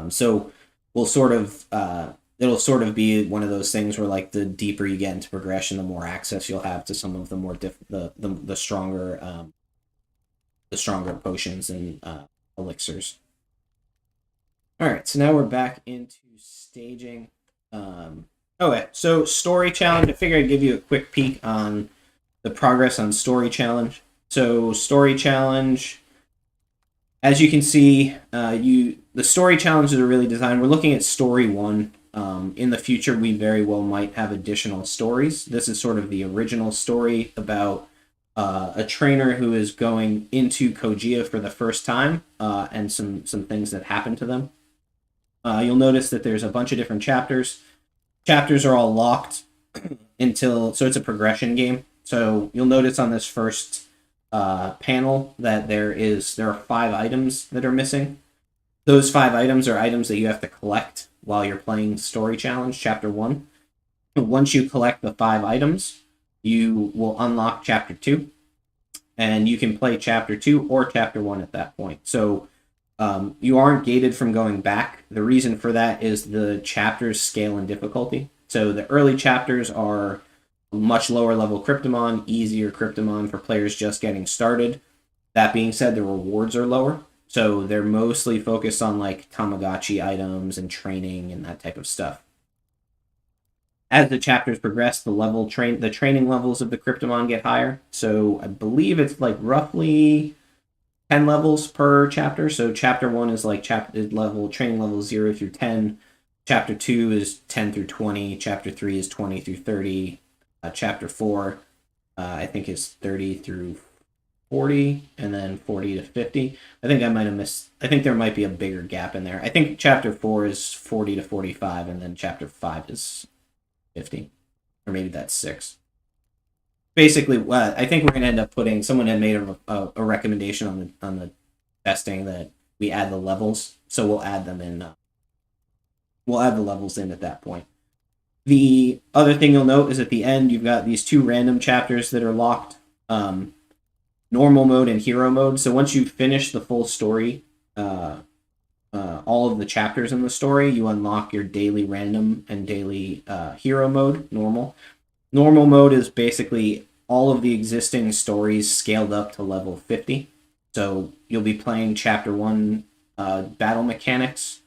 So we'll sort of it'll sort of be one of those things where like the deeper you get into progression, the more access you'll have to some of the more the stronger potions and elixirs. All right, so now we're back into staging. Okay, so story challenge. I figured I'd give you a quick peek on the progress on story challenge. So story challenge, as you can see, the story challenges are really designed. We're looking at story 1. In the future, we very well might have additional stories. This is sort of the original story about a trainer who is going into Kogia for the first time, and some things that happen to them. You'll notice that there's a bunch of different chapters. Chapters are all locked so it's a progression game. So you'll notice on this first panel that there are 5 items that are missing. Those 5 items are items that you have to collect while you're playing Story Challenge Chapter 1. Once you collect the 5 items, you will unlock Chapter 2, and you can play Chapter 2 or Chapter 1 at that point. So you aren't gated from going back. The reason for that is the chapters scale in difficulty. So the early chapters are much lower level Cryptomon, easier Cryptomon for players just getting started. That being said, the rewards are lower. So they're mostly focused on like Tamagotchi items and training and that type of stuff. As the chapters progress, the training levels of the Cryptomon get higher. So I believe it's like roughly 10 levels per chapter. So chapter 1 is like training level 0 through 10. Chapter 2 is 10 through 20. Chapter 3 is 20 through 30. Chapter 4, I think, is 30 through 40, and then 40 to 50. I think I might have missed. I think there might be a bigger gap in there. I think chapter 4 is 40 to 45, and then chapter 5 is 50, or maybe that's 6. Basically, I think we're going to end up putting. Someone had made a recommendation on the testing that we add the levels, so we'll add them in. We'll add the levels in at that point. The other thing you'll note is at the end you've got these 2 random chapters that are locked. Normal mode and hero mode. So once you finish the full story, all of the chapters in the story, you unlock your daily random and daily hero mode, normal. Normal mode is basically all of the existing stories scaled up to level 50. So you'll be playing chapter 1 battle mechanics,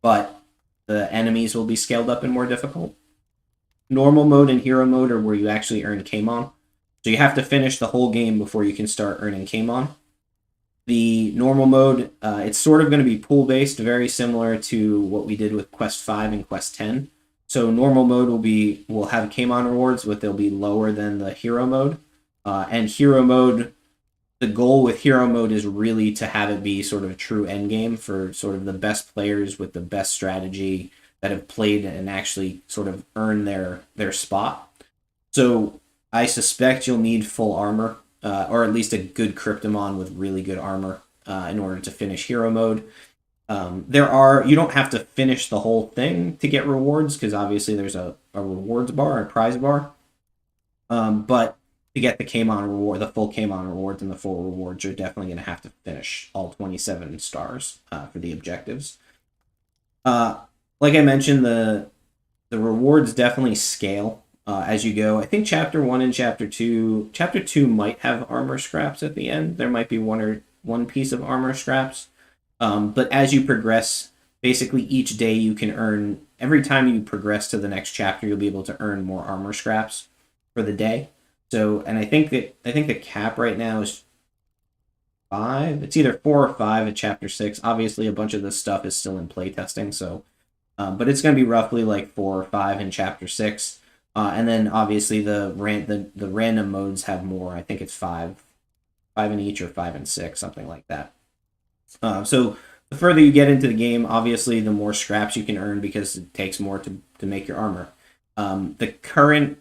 but the enemies will be scaled up and more difficult. Normal mode and hero mode are where you actually earn Kamon. So you have to finish the whole game before you can start earning Kamon. The normal mode, it's sort of going to be pool-based, very similar to what we did with Quest 5 and Quest 10. So normal mode will have Kamon rewards, but they'll be lower than the hero mode. And hero mode, the goal with hero mode is really to have it be sort of a true end game for sort of the best players with the best strategy that have played and actually sort of earned their spot. So I suspect you'll need full armor, or at least a good Cryptomon with really good armor in order to finish hero mode. You don't have to finish the whole thing to get rewards, because obviously there's a rewards bar, a prize bar. But to get the Kmon reward, the full Kmon rewards and the full rewards, you're definitely going to have to finish all 27 stars for the objectives. Like I mentioned, the rewards definitely scale as you go. I think Chapter 1 and Chapter 2 might have armor scraps at the end. There might be one piece of armor scraps. But as you progress, basically each day you can earn, every time you progress to the next chapter, you'll be able to earn more armor scraps for the day. So, and I think the cap right now is 5. It's either 4 or 5 at Chapter 6. Obviously, a bunch of this stuff is still in playtesting, so, but it's going to be roughly like 4 or 5 in Chapter 6. And then obviously the random modes have more. I think it's 5 in each, or 5 and 6, something like that. So the further you get into the game, obviously the more scraps you can earn, because it takes more to make your armor. The current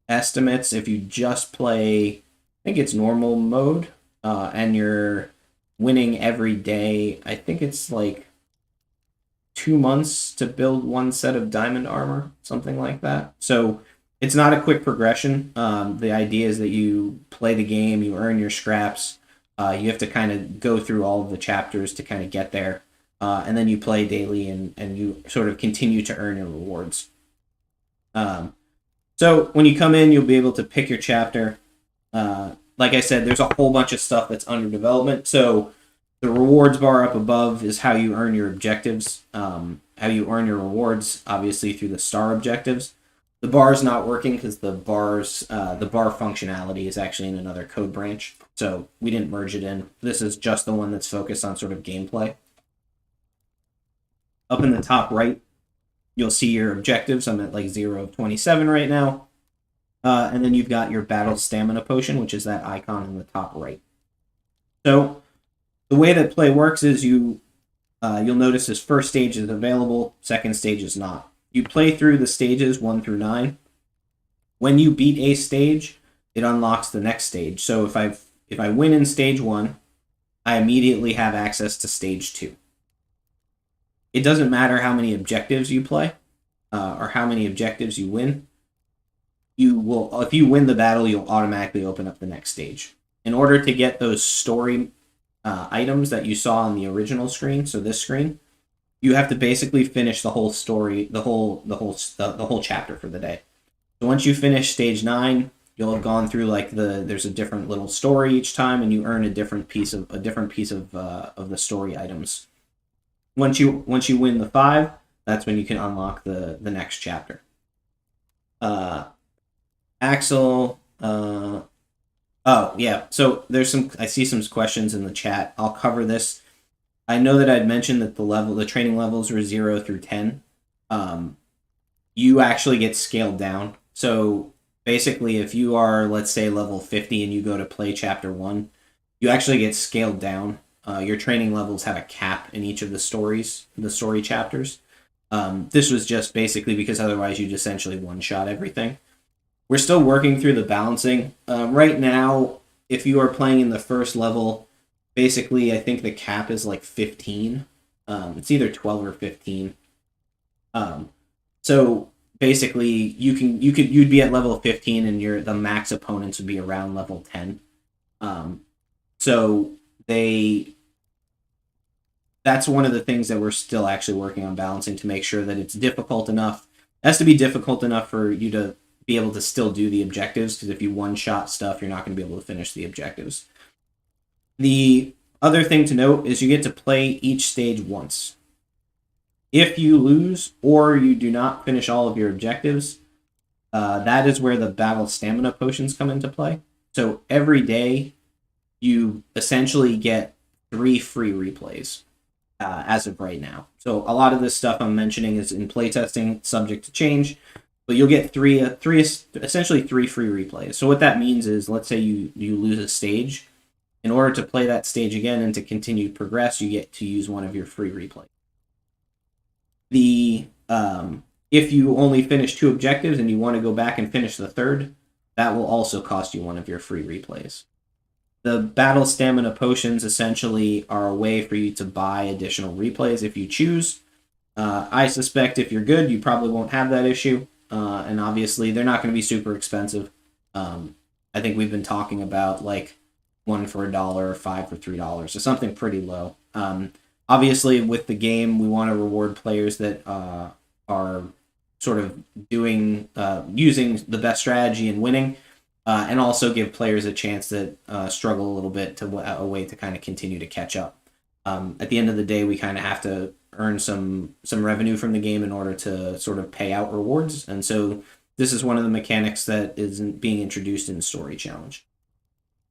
estimates, if you just play, I think it's normal mode, and you're winning every day, I think it's like 2 months to build one set of diamond armor, something like that. So it's not a quick progression. The idea is that you play the game, you earn your scraps, you have to kind of go through all of the chapters to kind of get there, and then you play daily, and you sort of continue to earn your rewards. So when you come in, you'll be able to pick your chapter. Like I said, there's a whole bunch of stuff that's under development. So the rewards bar up above is how you earn your objectives, how you earn your rewards, obviously through the star objectives. The bar is not working because the bar functionality is actually in another code branch, so we didn't merge it in. This is just the one that's focused on sort of gameplay. Up in the top right, you'll see your objectives. I'm at like 0 of 27 right now. And then you've got your battle stamina potion, which is that icon in the top right. So the way that play works is you'll notice this first stage is available, second stage is not. You play through the stages 1 through 9. When you beat a stage, it unlocks the next stage. So if I win in stage 1, I immediately have access to stage 2. It doesn't matter how many objectives you play, or how many objectives you win. If you win the battle, you'll automatically open up the next stage. In order to get those story items that you saw on the original screen, so this screen, you have to basically finish the whole story, the whole chapter for the day. So once you finish stage 9, you'll have gone through there's a different little story each time, and you earn a different piece of the story items. Once you win the 5, that's when you can unlock the next chapter. Axel, oh yeah. So I see some questions in the chat. I'll cover this. I know that I'd mentioned that the training levels were 0 through 10. You actually get scaled down. So basically, if you are, let's say, level 50 and you go to play chapter 1, you actually get scaled down. Your training levels have a cap in each of the story chapters. This was just basically because otherwise you'd essentially one-shot everything. We're still working through the balancing. Right now, if you are playing in the first level, basically I think the cap is like 15. It's either 12 or 15. So basically you'd be at level 15 and the max opponents would be around level 10. So that's one of the things that we're still actually working on balancing to make sure that it's difficult enough. It has to be difficult enough for you to be able to still do the objectives, because if you one-shot stuff, you're not going to be able to finish the objectives. The other thing to note is you get to play each stage once. If you lose or you do not finish all of your objectives, that is where the battle stamina potions come into play. So every day, you essentially get 3 free replays as of right now. So a lot of this stuff I'm mentioning is in playtesting, subject to change. but you'll get essentially three free replays. So what that means is, let's say you lose a stage. In order to play that stage again and to continue to progress, you get to use one of your free replays. If you only finish 2 objectives and you want to go back and finish the third, that will also cost you one of your free replays. The battle stamina potions essentially are a way for you to buy additional replays if you choose. I suspect if you're good, you probably won't have that issue. And obviously, they're not going to be super expensive. I think we've been talking about like 1 for $1 or 5 for $3, so something pretty low. Obviously, with the game, we want to reward players that are sort of doing using the best strategy and winning, and also give players a chance that struggle a little bit to a way to kind of continue to catch up. At the end of the day, we kind of have to earn some revenue from the game in order to sort of pay out rewards, and so this is one of the mechanics that is being introduced in the story challenge.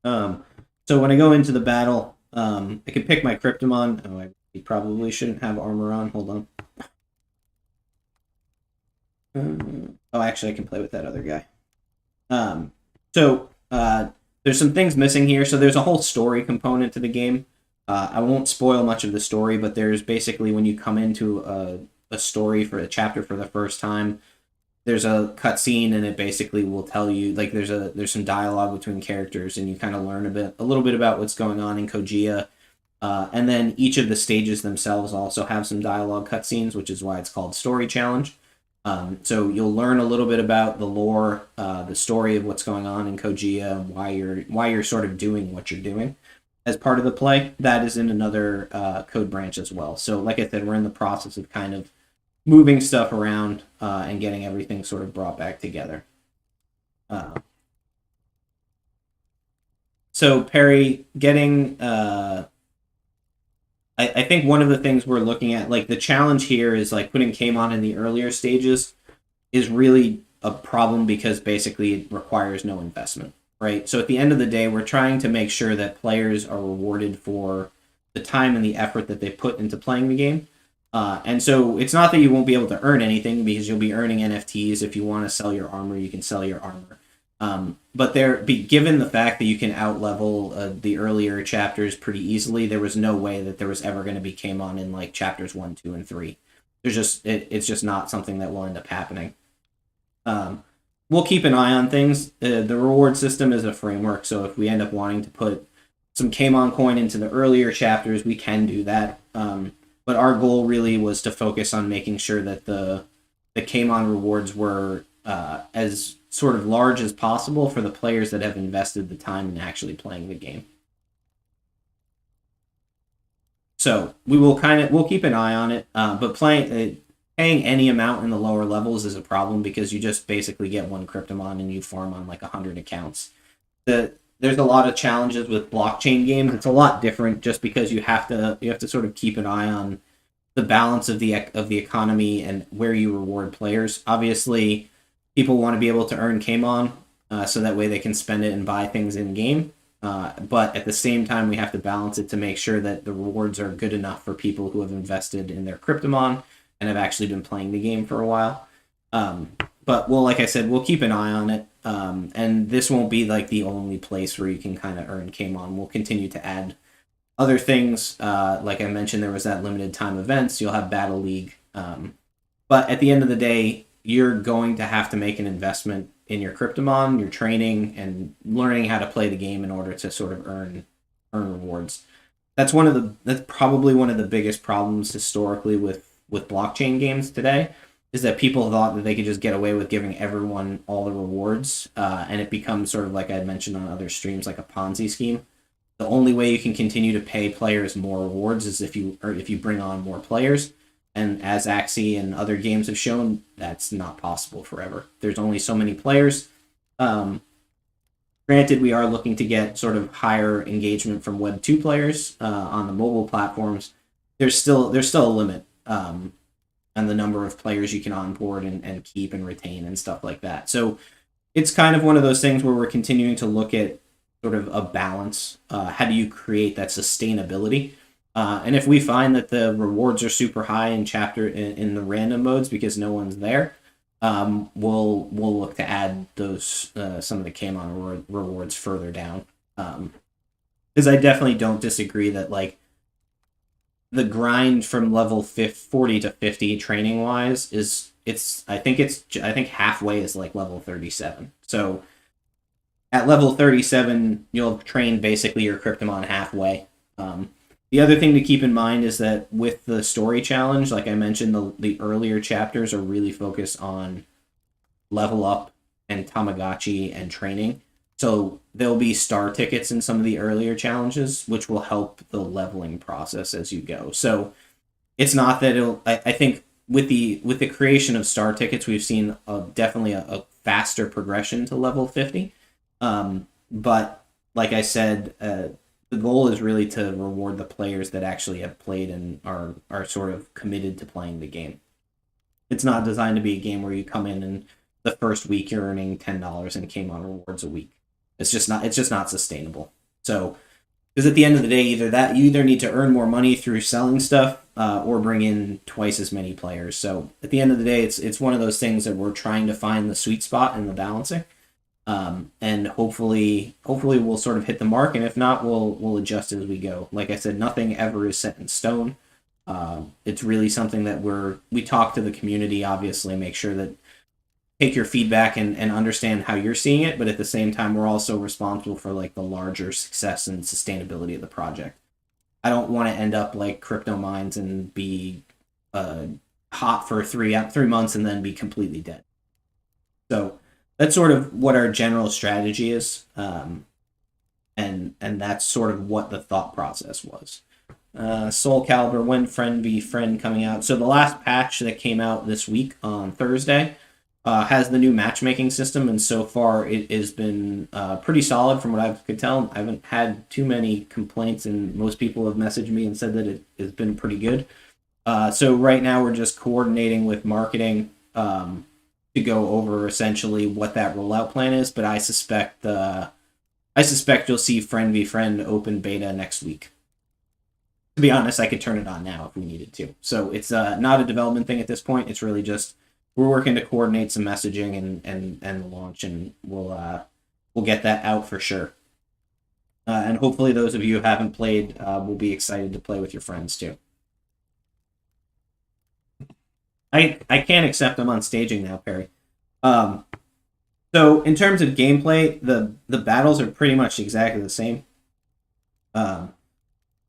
So when I go into the battle, I can pick my Cryptomon. Oh, I probably shouldn't have armor on. Hold on. Oh, actually, I can play with that other guy. So there's some things missing here. So there's a whole story component to the game. I won't spoil much of the story, but there's basically when you come into a story for a chapter for the first time, there's a cutscene and it basically will tell you, like, there's some dialogue between characters and you kind of learn a little bit about what's going on in Kogia. And then each of the stages themselves also have some dialogue cutscenes, which is why it's called Story Challenge. So you'll learn a little bit about the lore, the story of what's going on in Kogia, and why you're sort of doing what you're doing as part of the play. That is in another code branch as well. So like I said, we're in the process of kind of moving stuff around and getting everything sort of brought back together. So Perry, getting... I think one of the things we're looking at, like the challenge here is like putting Kamon in the earlier stages is really a problem because basically it requires no investment, right? So at the end of the day, we're trying to make sure that players are rewarded for the time and the effort that they put into playing the game. And so it's not that you won't be able to earn anything because you'll be earning NFTs. If you want to sell your armor, you can sell your armor. But given the fact that you can out-level the earlier chapters pretty easily, there was no way that there was ever going to be Kamon in like chapters 1, 2, and 3. It's just not something that will end up happening. We'll keep an eye on things. The reward system is a framework, so if we end up wanting to put some Kamon coin into the earlier chapters, we can do that. But our goal really was to focus on making sure that the Kamon rewards were as sort of large as possible for the players that have invested the time in actually playing the game. So we'll keep an eye on it, but paying any amount in the lower levels is a problem because you just basically get one Cryptomon and you farm on like 100 accounts. There's a lot of challenges with blockchain games. It's a lot different just because you have to sort of keep an eye on the balance of the economy and where you reward players. Obviously, people want to be able to earn Kamon so that way they can spend it and buy things in game. But at the same time, we have to balance it to make sure that the rewards are good enough for people who have invested in their Cryptomon and have actually been playing the game for a while. But like I said, we'll keep an eye on it. And this won't be like the only place where you can kind of earn Kamon. We'll continue to add other things. Like I mentioned, there was that limited time events. You'll have Battle League. But at the end of the day, you're going to have to make an investment in your Cryptomon, your training, and learning how to play the game in order to sort of earn rewards. That's probably one of the biggest problems historically with blockchain games today, is that people thought that they could just get away with giving everyone all the rewards, and it becomes sort of, like I had mentioned on other streams, like a Ponzi scheme. The only way you can continue to pay players more rewards is if you bring on more players. And as Axie and other games have shown, that's not possible forever. There's only so many players. Granted, we are looking to get sort of higher engagement from Web 2 players on the mobile platforms. There's still a limit on the number of players you can onboard and keep and retain and stuff like that. So it's kind of one of those things where we're continuing to look at sort of a balance. How do you create that sustainability? And if we find that the rewards are super high in the random modes because no one's there, we'll look to add those some of the Kamon rewards further down. Because I definitely don't disagree that like the grind from level 40 to 50 training wise is I think halfway is like level 37. So at level 37, you'll train basically your Cryptomon halfway. The other thing to keep in mind is that with the story challenge, like I mentioned, the earlier chapters are really focused on level up and Tamagotchi and training. So there'll be star tickets in some of the earlier challenges, which will help the leveling process as you go. So it's not that it'll. I think with the creation of star tickets, we've seen definitely a faster progression to level 50. But like I said, the goal is really to reward the players that actually have played and are sort of committed to playing the game. It's not designed to be a game where you come in and the first week you're earning $10 in Kamon rewards a week. It's just not sustainable. So because at the end of the day, you either need to earn more money through selling stuff or bring in twice as many players. So at the end of the day, it's one of those things that we're trying to find the sweet spot in the balancing. And hopefully we'll sort of hit the mark, and if not, we'll adjust as we go. Like I said, nothing ever is set in stone. It's really something that we talk to the community, obviously, make sure that take your feedback and understand how you're seeing it, but at the same time, we're also responsible for like the larger success and sustainability of the project. I don't want to end up like Crypto Mines and be hot for 3 months and then be completely dead. So that's sort of what our general strategy is, and that's sort of what the thought process was. Soul Calibur, when Friend v Friend coming out. So the last patch that came out this week on Thursday has the new matchmaking system, and so far it has been pretty solid from what I could tell. I haven't had too many complaints, and most people have messaged me and said that it has been pretty good. So right now we're just coordinating with marketing to go over essentially what that rollout plan is, but I suspect you'll see Friend v Friend open beta next week. To be honest, I could turn it on now if we needed to. So it's not a development thing at this point. It's really just we're working to coordinate some messaging and the launch, and we'll get that out for sure. And hopefully those of you who haven't played will be excited to play with your friends too. I can't accept them on staging now, Perry. So in terms of gameplay, the battles are pretty much exactly the same.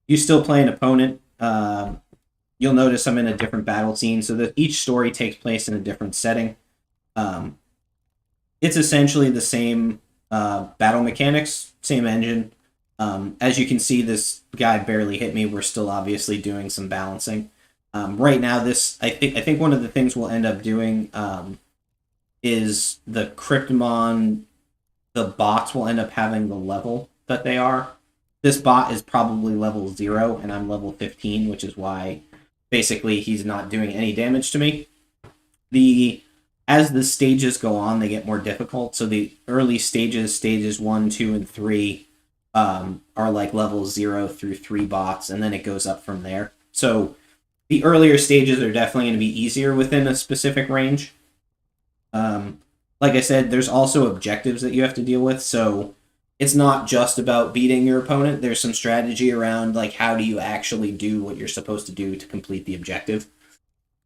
You still play an opponent. You'll notice I'm in a different battle scene, so that each story takes place in a different setting. It's essentially the same battle mechanics, same engine. As you can see, this guy barely hit me. We're still obviously doing some balancing. Right now, I think one of the things we'll end up doing is the Cryptomon, the bots will end up having the level that they are. This bot is probably level 0, and I'm level 15, which is why basically he's not doing any damage to me. As the stages go on, they get more difficult. So the early stages 1, 2, and 3, are like level 0 through 3 bots, and then it goes up from there. So the earlier stages are definitely going to be easier within a specific range. Like I said, there's also objectives that you have to deal with, so it's not just about beating your opponent. There's some strategy around like how do you actually do what you're supposed to do to complete the objective.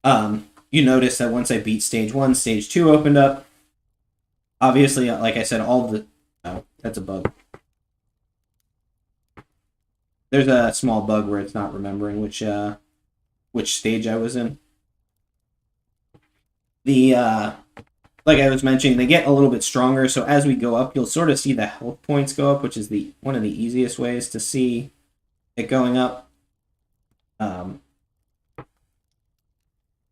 You notice that once I beat stage 1, stage 2 opened up. Obviously, like I said, oh, that's a bug. There's a small bug where it's not remembering which stage I was in. Like I was mentioning, they get a little bit stronger, so as we go up, you'll sort of see the health points go up, which is one of the easiest ways to see it going up. And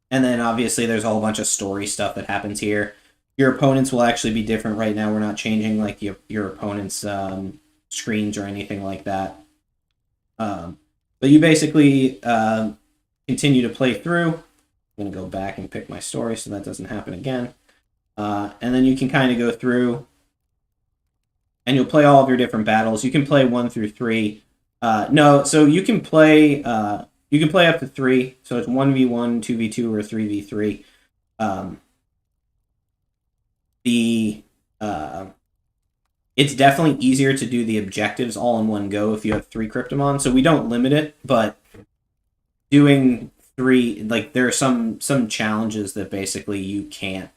then obviously there's a whole bunch of story stuff that happens here. Your opponents will actually be different. Right now we're not changing like your opponent's screens or anything like that. But you basically continue to play through. I'm going to go back and pick my story so that doesn't happen again. And then you can kind of go through and you'll play all of your different battles. You can play 1 through 3. So you can play up to 3. So it's 1v1, 2v2, or 3v3. the it's definitely easier to do the objectives all in one go if you have 3 Cryptomon. So we don't limit it, but doing 3, like there are some challenges that basically you can't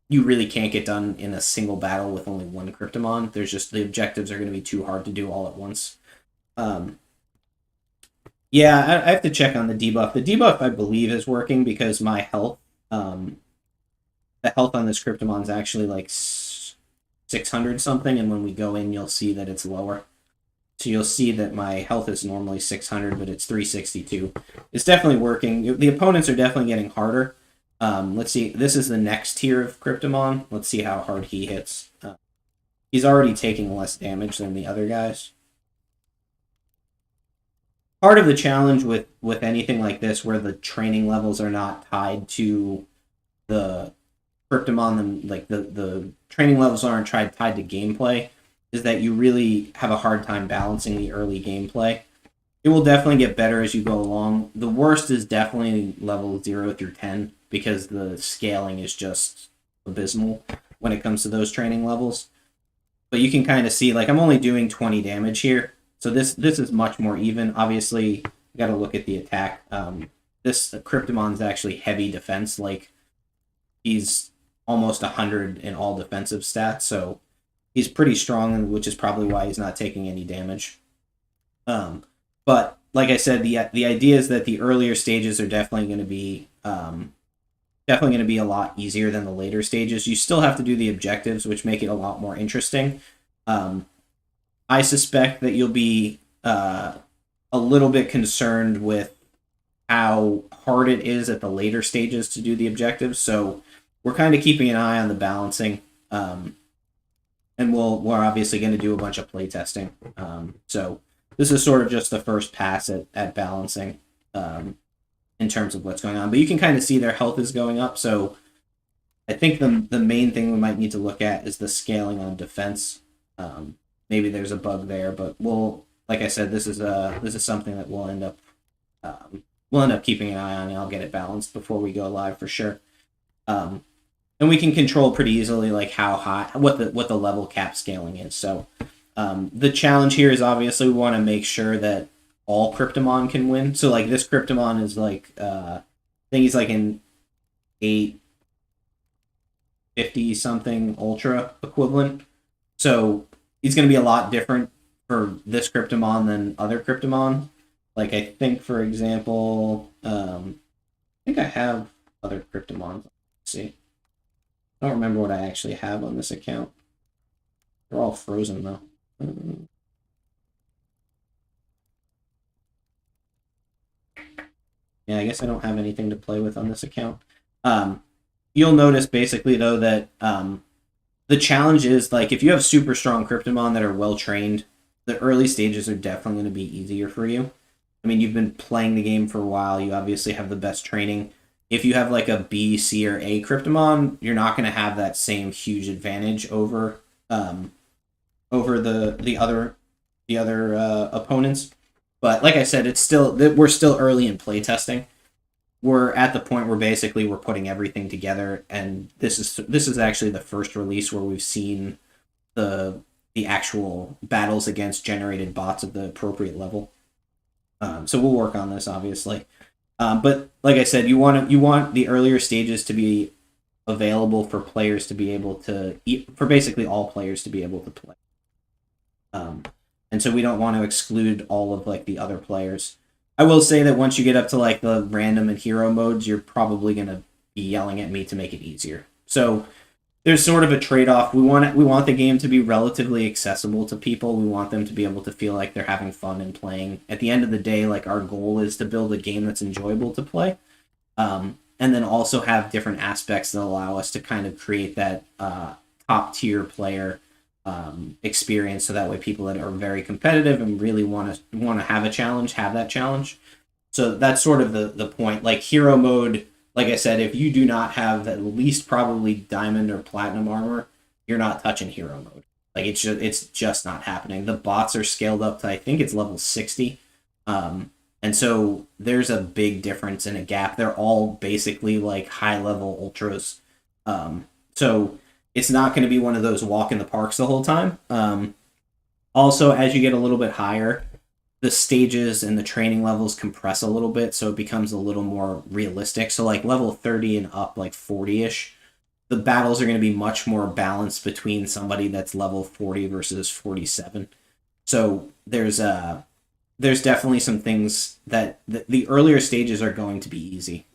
you really can't get done in a single battle with only 1 Cryptomon. There's just the objectives are going to be too hard to do all at once. Um, yeah, I have to check on the debuff. The debuff I believe is working because my health, the health on this Cryptomon is actually like 600 something, and when we go in, you'll see that it's lower. So you'll see that my health is normally 600, but it's 362. It's definitely working. The opponents are definitely getting harder. Let's see. This is the next tier of Cryptomon. Let's see how hard he hits. He's already taking less damage than the other guys. Part of the challenge with anything like this, where the training levels are not tied to the Cryptomon, and like the training levels aren't tied to gameplay, is that you really have a hard time balancing the early gameplay. It will definitely get better as you go along. The worst is definitely level 0 through 10 because the scaling is just abysmal when it comes to those training levels. But you can kind of see, like, I'm only doing 20 damage here, so this is much more even. Obviously, you got to look at the attack. This Cryptomon's actually heavy defense, like he's almost 100 in all defensive stats, so he's pretty strong, which is probably why he's not taking any damage. But like I said, the idea is that the earlier stages are definitely going to be a lot easier than the later stages. You still have to do the objectives, which make it a lot more interesting. I suspect that you'll be a little bit concerned with how hard it is at the later stages to do the objectives. So we're kind of keeping an eye on the balancing. And we're obviously going to do a bunch of play testing. So this is sort of just the first pass at balancing in terms of what's going on. But you can kind of see their health is going up. So I think the main thing we might need to look at is the scaling on defense. Maybe there's a bug there, but like I said, this is something that we'll end up keeping an eye on, and I'll get it balanced before we go live for sure. And we can control pretty easily like how high, what the level cap scaling is. So the challenge here is obviously we want to make sure that all Cryptomon can win. So like this Cryptomon is like I think he's like an 850 something ultra equivalent. So he's going to be a lot different for this Cryptomon than other Cryptomon. Like I think, for example, I think I have other Cryptomons. Let's see. I don't remember what I actually have on this account. They're all frozen though. Yeah, I guess I don't have anything to play with on this account. You'll notice basically though that the challenge is like if you have super strong Cryptomon that are well trained, the early stages are definitely going to be easier for you. I mean, you've been playing the game for a while. You obviously have the best training. If you have like a B, C, or A Cryptomon, you're not going to have that same huge advantage over the other opponents. But like I said, we're still early in playtesting. We're at the point where basically we're putting everything together, and this is actually the first release where we've seen the actual battles against generated bots of the appropriate level. So we'll work on this obviously. But like I said, you want the earlier stages to be available for players to be able to for basically all players to be able to play. And so we don't want to exclude all of like the other players. I will say that once you get up to like the random and hero modes, you're probably going to be yelling at me to make it easier. So there's sort of a trade-off. We want the game to be relatively accessible to people. We want them to be able to feel like they're having fun and playing. At the end of the day, like our goal is to build a game that's enjoyable to play, and then also have different aspects that allow us to kind of create that top-tier player experience. So that way, people that are very competitive and really want to have a challenge have that challenge. So that's sort of the point. Like hero mode. Like I said, if you do not have at least probably diamond or platinum armor, you're not touching hero mode. Like it's just not happening. The bots are scaled up to I think it's level 60, and so there's a big difference in a gap. They're all basically like high level ultras. So it's not going to be one of those walk in the parks the whole time. Also, as you get a little bit higher, the stages and the training levels compress a little bit, so it becomes a little more realistic. So like level 30 and up, like 40-ish, the battles are going to be much more balanced between somebody that's level 40 versus 47. So there's definitely some things that the earlier stages are going to be easy.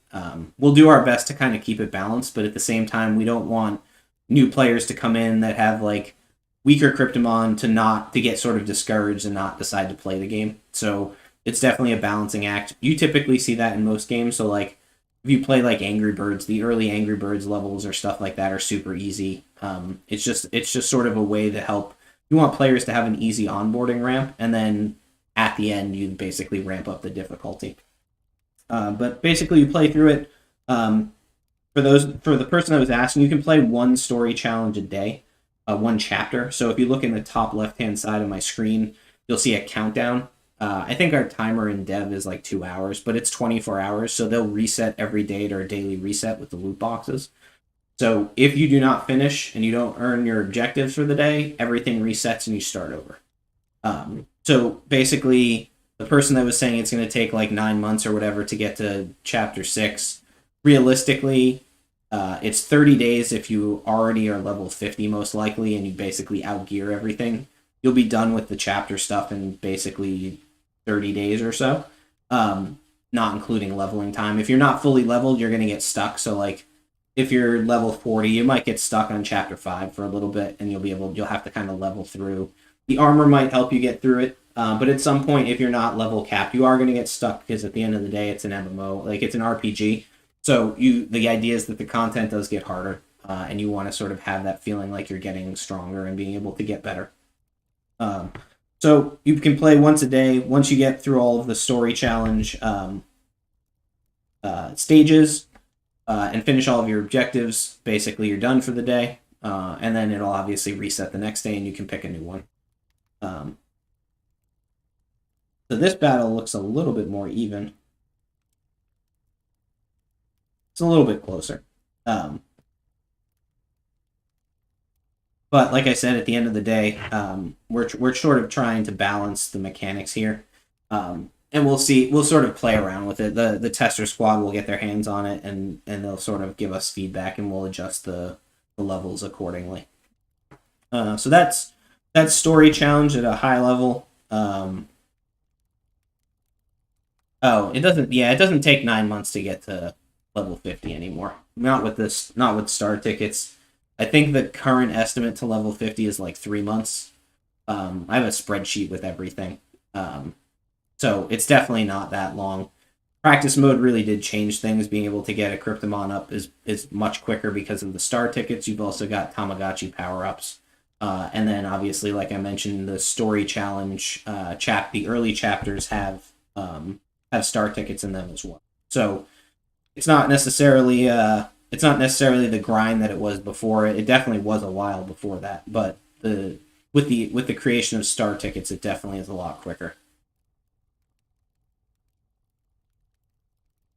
We'll do our best to kind of keep it balanced, but at the same time, we don't want new players to come in that have like weaker Cryptomon to get sort of discouraged and not decide to play the game. So it's definitely a balancing act. You typically see that in most games. So like if you play like Angry Birds, the early Angry Birds levels or stuff like that are super easy. It's just sort of a way to help. You want players to have an easy onboarding ramp, and then at the end you basically ramp up the difficulty. But basically you play through it. For the person that was asking, you can play one story challenge a day, one chapter. So if you look in the top left-hand side of my screen, you'll see a countdown. I think our timer in dev is like 2 hours, but it's 24 hours. So they'll reset every day to a daily reset with the loot boxes. So if you do not finish and you don't earn your objectives for the day, everything resets and you start over. So basically, the person that was saying it's going to take like 9 months or whatever to get to chapter 6, realistically, it's 30 days if you already are level 50 most likely and you basically outgear everything. You'll be done with the chapter stuff in basically 30 days or so, not including leveling time. If you're not fully leveled, you're going to get stuck. So like if you're level 40, you might get stuck on chapter 5 for a little bit and you'll have to kind of level through. The armor might help you get through it, but at some point, if you're not level capped, you are going to get stuck because at the end of the day, it's an MMO, like it's an RPG. So the idea is that the content does get harder, and you want to sort of have that feeling like you're getting stronger and being able to get better. So you can play once a day. Once you get through all of the story challenge stages and finish all of your objectives, basically you're done for the day, and then it'll obviously reset the next day and you can pick a new one. So this battle looks a little bit more even. It's a little bit closer. But like I said, at the end of the day, we're sort of trying to balance the mechanics here. And we'll see. We'll sort of play around with it. The tester squad will get their hands on it, and they'll sort of give us feedback, and we'll adjust the levels accordingly. So that's story challenge at a high level. It doesn't. Yeah, it doesn't take 9 months to get to level 50 anymore. Not with star tickets. I think the current estimate to level 50 is like 3 months. I have a spreadsheet with everything. So it's definitely not that long. Practice mode really did change things. Being able to get a Cryptomon up is much quicker because of the star tickets. You've also got Tamagotchi power-ups. And then obviously, like I mentioned, the story challenge the early chapters have star tickets in them as well. So it's not necessarily the grind that it was before. It definitely was a while before that, but with the creation of star tickets, it definitely is a lot quicker.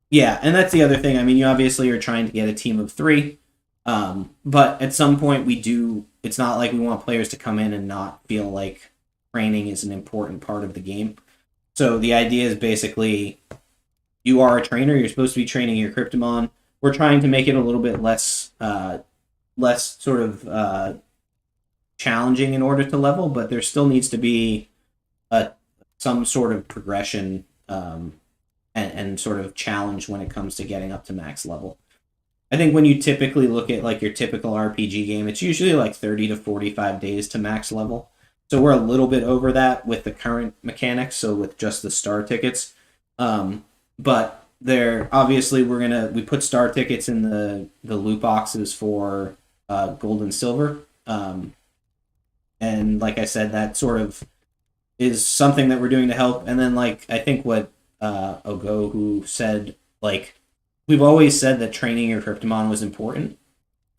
Yeah, and that's the other thing. I mean, you obviously are trying to get a team of 3, but at some point it's not like we want players to come in and not feel like training is an important part of the game. So the idea is basically you are a trainer, you're supposed to be training your Cryptomon. We're trying to make it a little bit less sort of challenging in order to level, but there still needs to be some sort of progression and sort of challenge when it comes to getting up to max level. I think when you typically look at like your typical RPG game, it's usually like 30 to 45 days to max level. So we're a little bit over that with the current mechanics, so with just the star tickets. But there obviously we put star tickets in the loot boxes for gold and silver. And like I said, that sort of is something that we're doing to help. And then like I think what Ogo who said, like, we've always said that training your Cryptomon was important.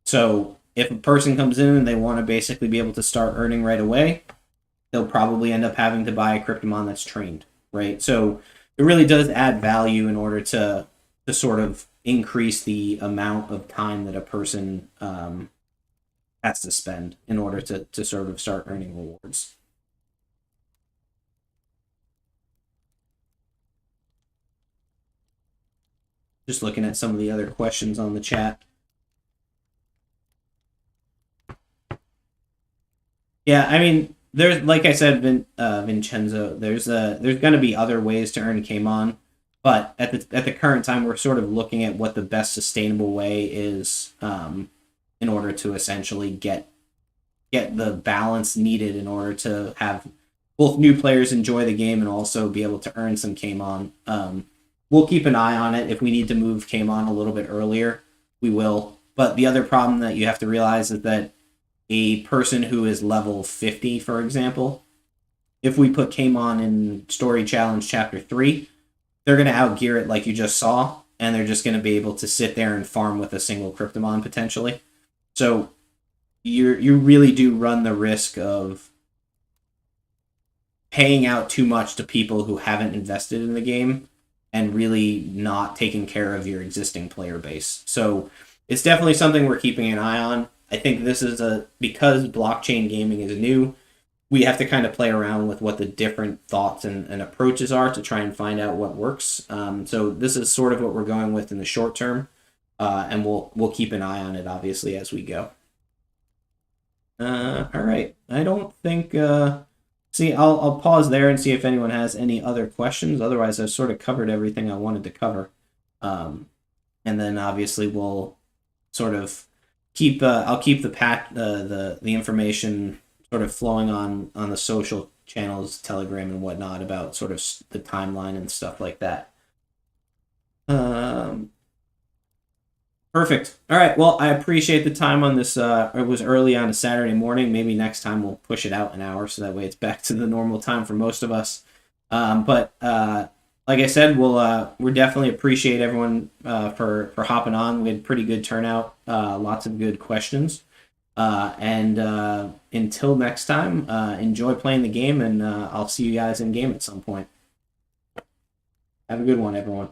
So if a person comes in and they want to basically be able to start earning right away, they'll probably end up having to buy a Cryptomon that's trained, right? So it really does add value in order to sort of increase the amount of time that a person has to spend in order to sort of start earning rewards. Just looking at some of the other questions on the chat. Yeah, I mean, there's like I said, Vincenzo. There's going to be other ways to earn Kmon, but at the current time, we're sort of looking at what the best sustainable way is in order to essentially get the balance needed in order to have both new players enjoy the game and also be able to earn some Kmon. We'll keep an eye on it. If we need to move Kmon a little bit earlier, we will. But the other problem that you have to realize is that a person who is level 50, for example, if we put Kmon in Story Challenge Chapter 3, they're going to outgear it like you just saw, and they're just going to be able to sit there and farm with a single Cryptomon potentially. So you really do run the risk of paying out too much to people who haven't invested in the game and really not taking care of your existing player base. So it's definitely something we're keeping an eye on. I think this is because blockchain gaming is new, we have to kind of play around with what the different thoughts and approaches are to try and find out what works. So this is sort of what we're going with in the short term, and we'll keep an eye on it, obviously, as we go. All right. I don't think... see, I'll pause there and see if anyone has any other questions. Otherwise, I've sort of covered everything I wanted to cover. And then, obviously, we'll sort of... I'll keep the information sort of flowing on the social channels, Telegram and whatnot, about sort of the timeline and stuff like that. Perfect. All right. Well, I appreciate the time on this. It was early on a Saturday morning. Maybe next time we'll push it out an hour so that way it's back to the normal time for most of us. But like I said, we'll definitely appreciate everyone for hopping on. We had pretty good turnout, lots of good questions. And until next time, enjoy playing the game, and I'll see you guys in game at some point. Have a good one, everyone.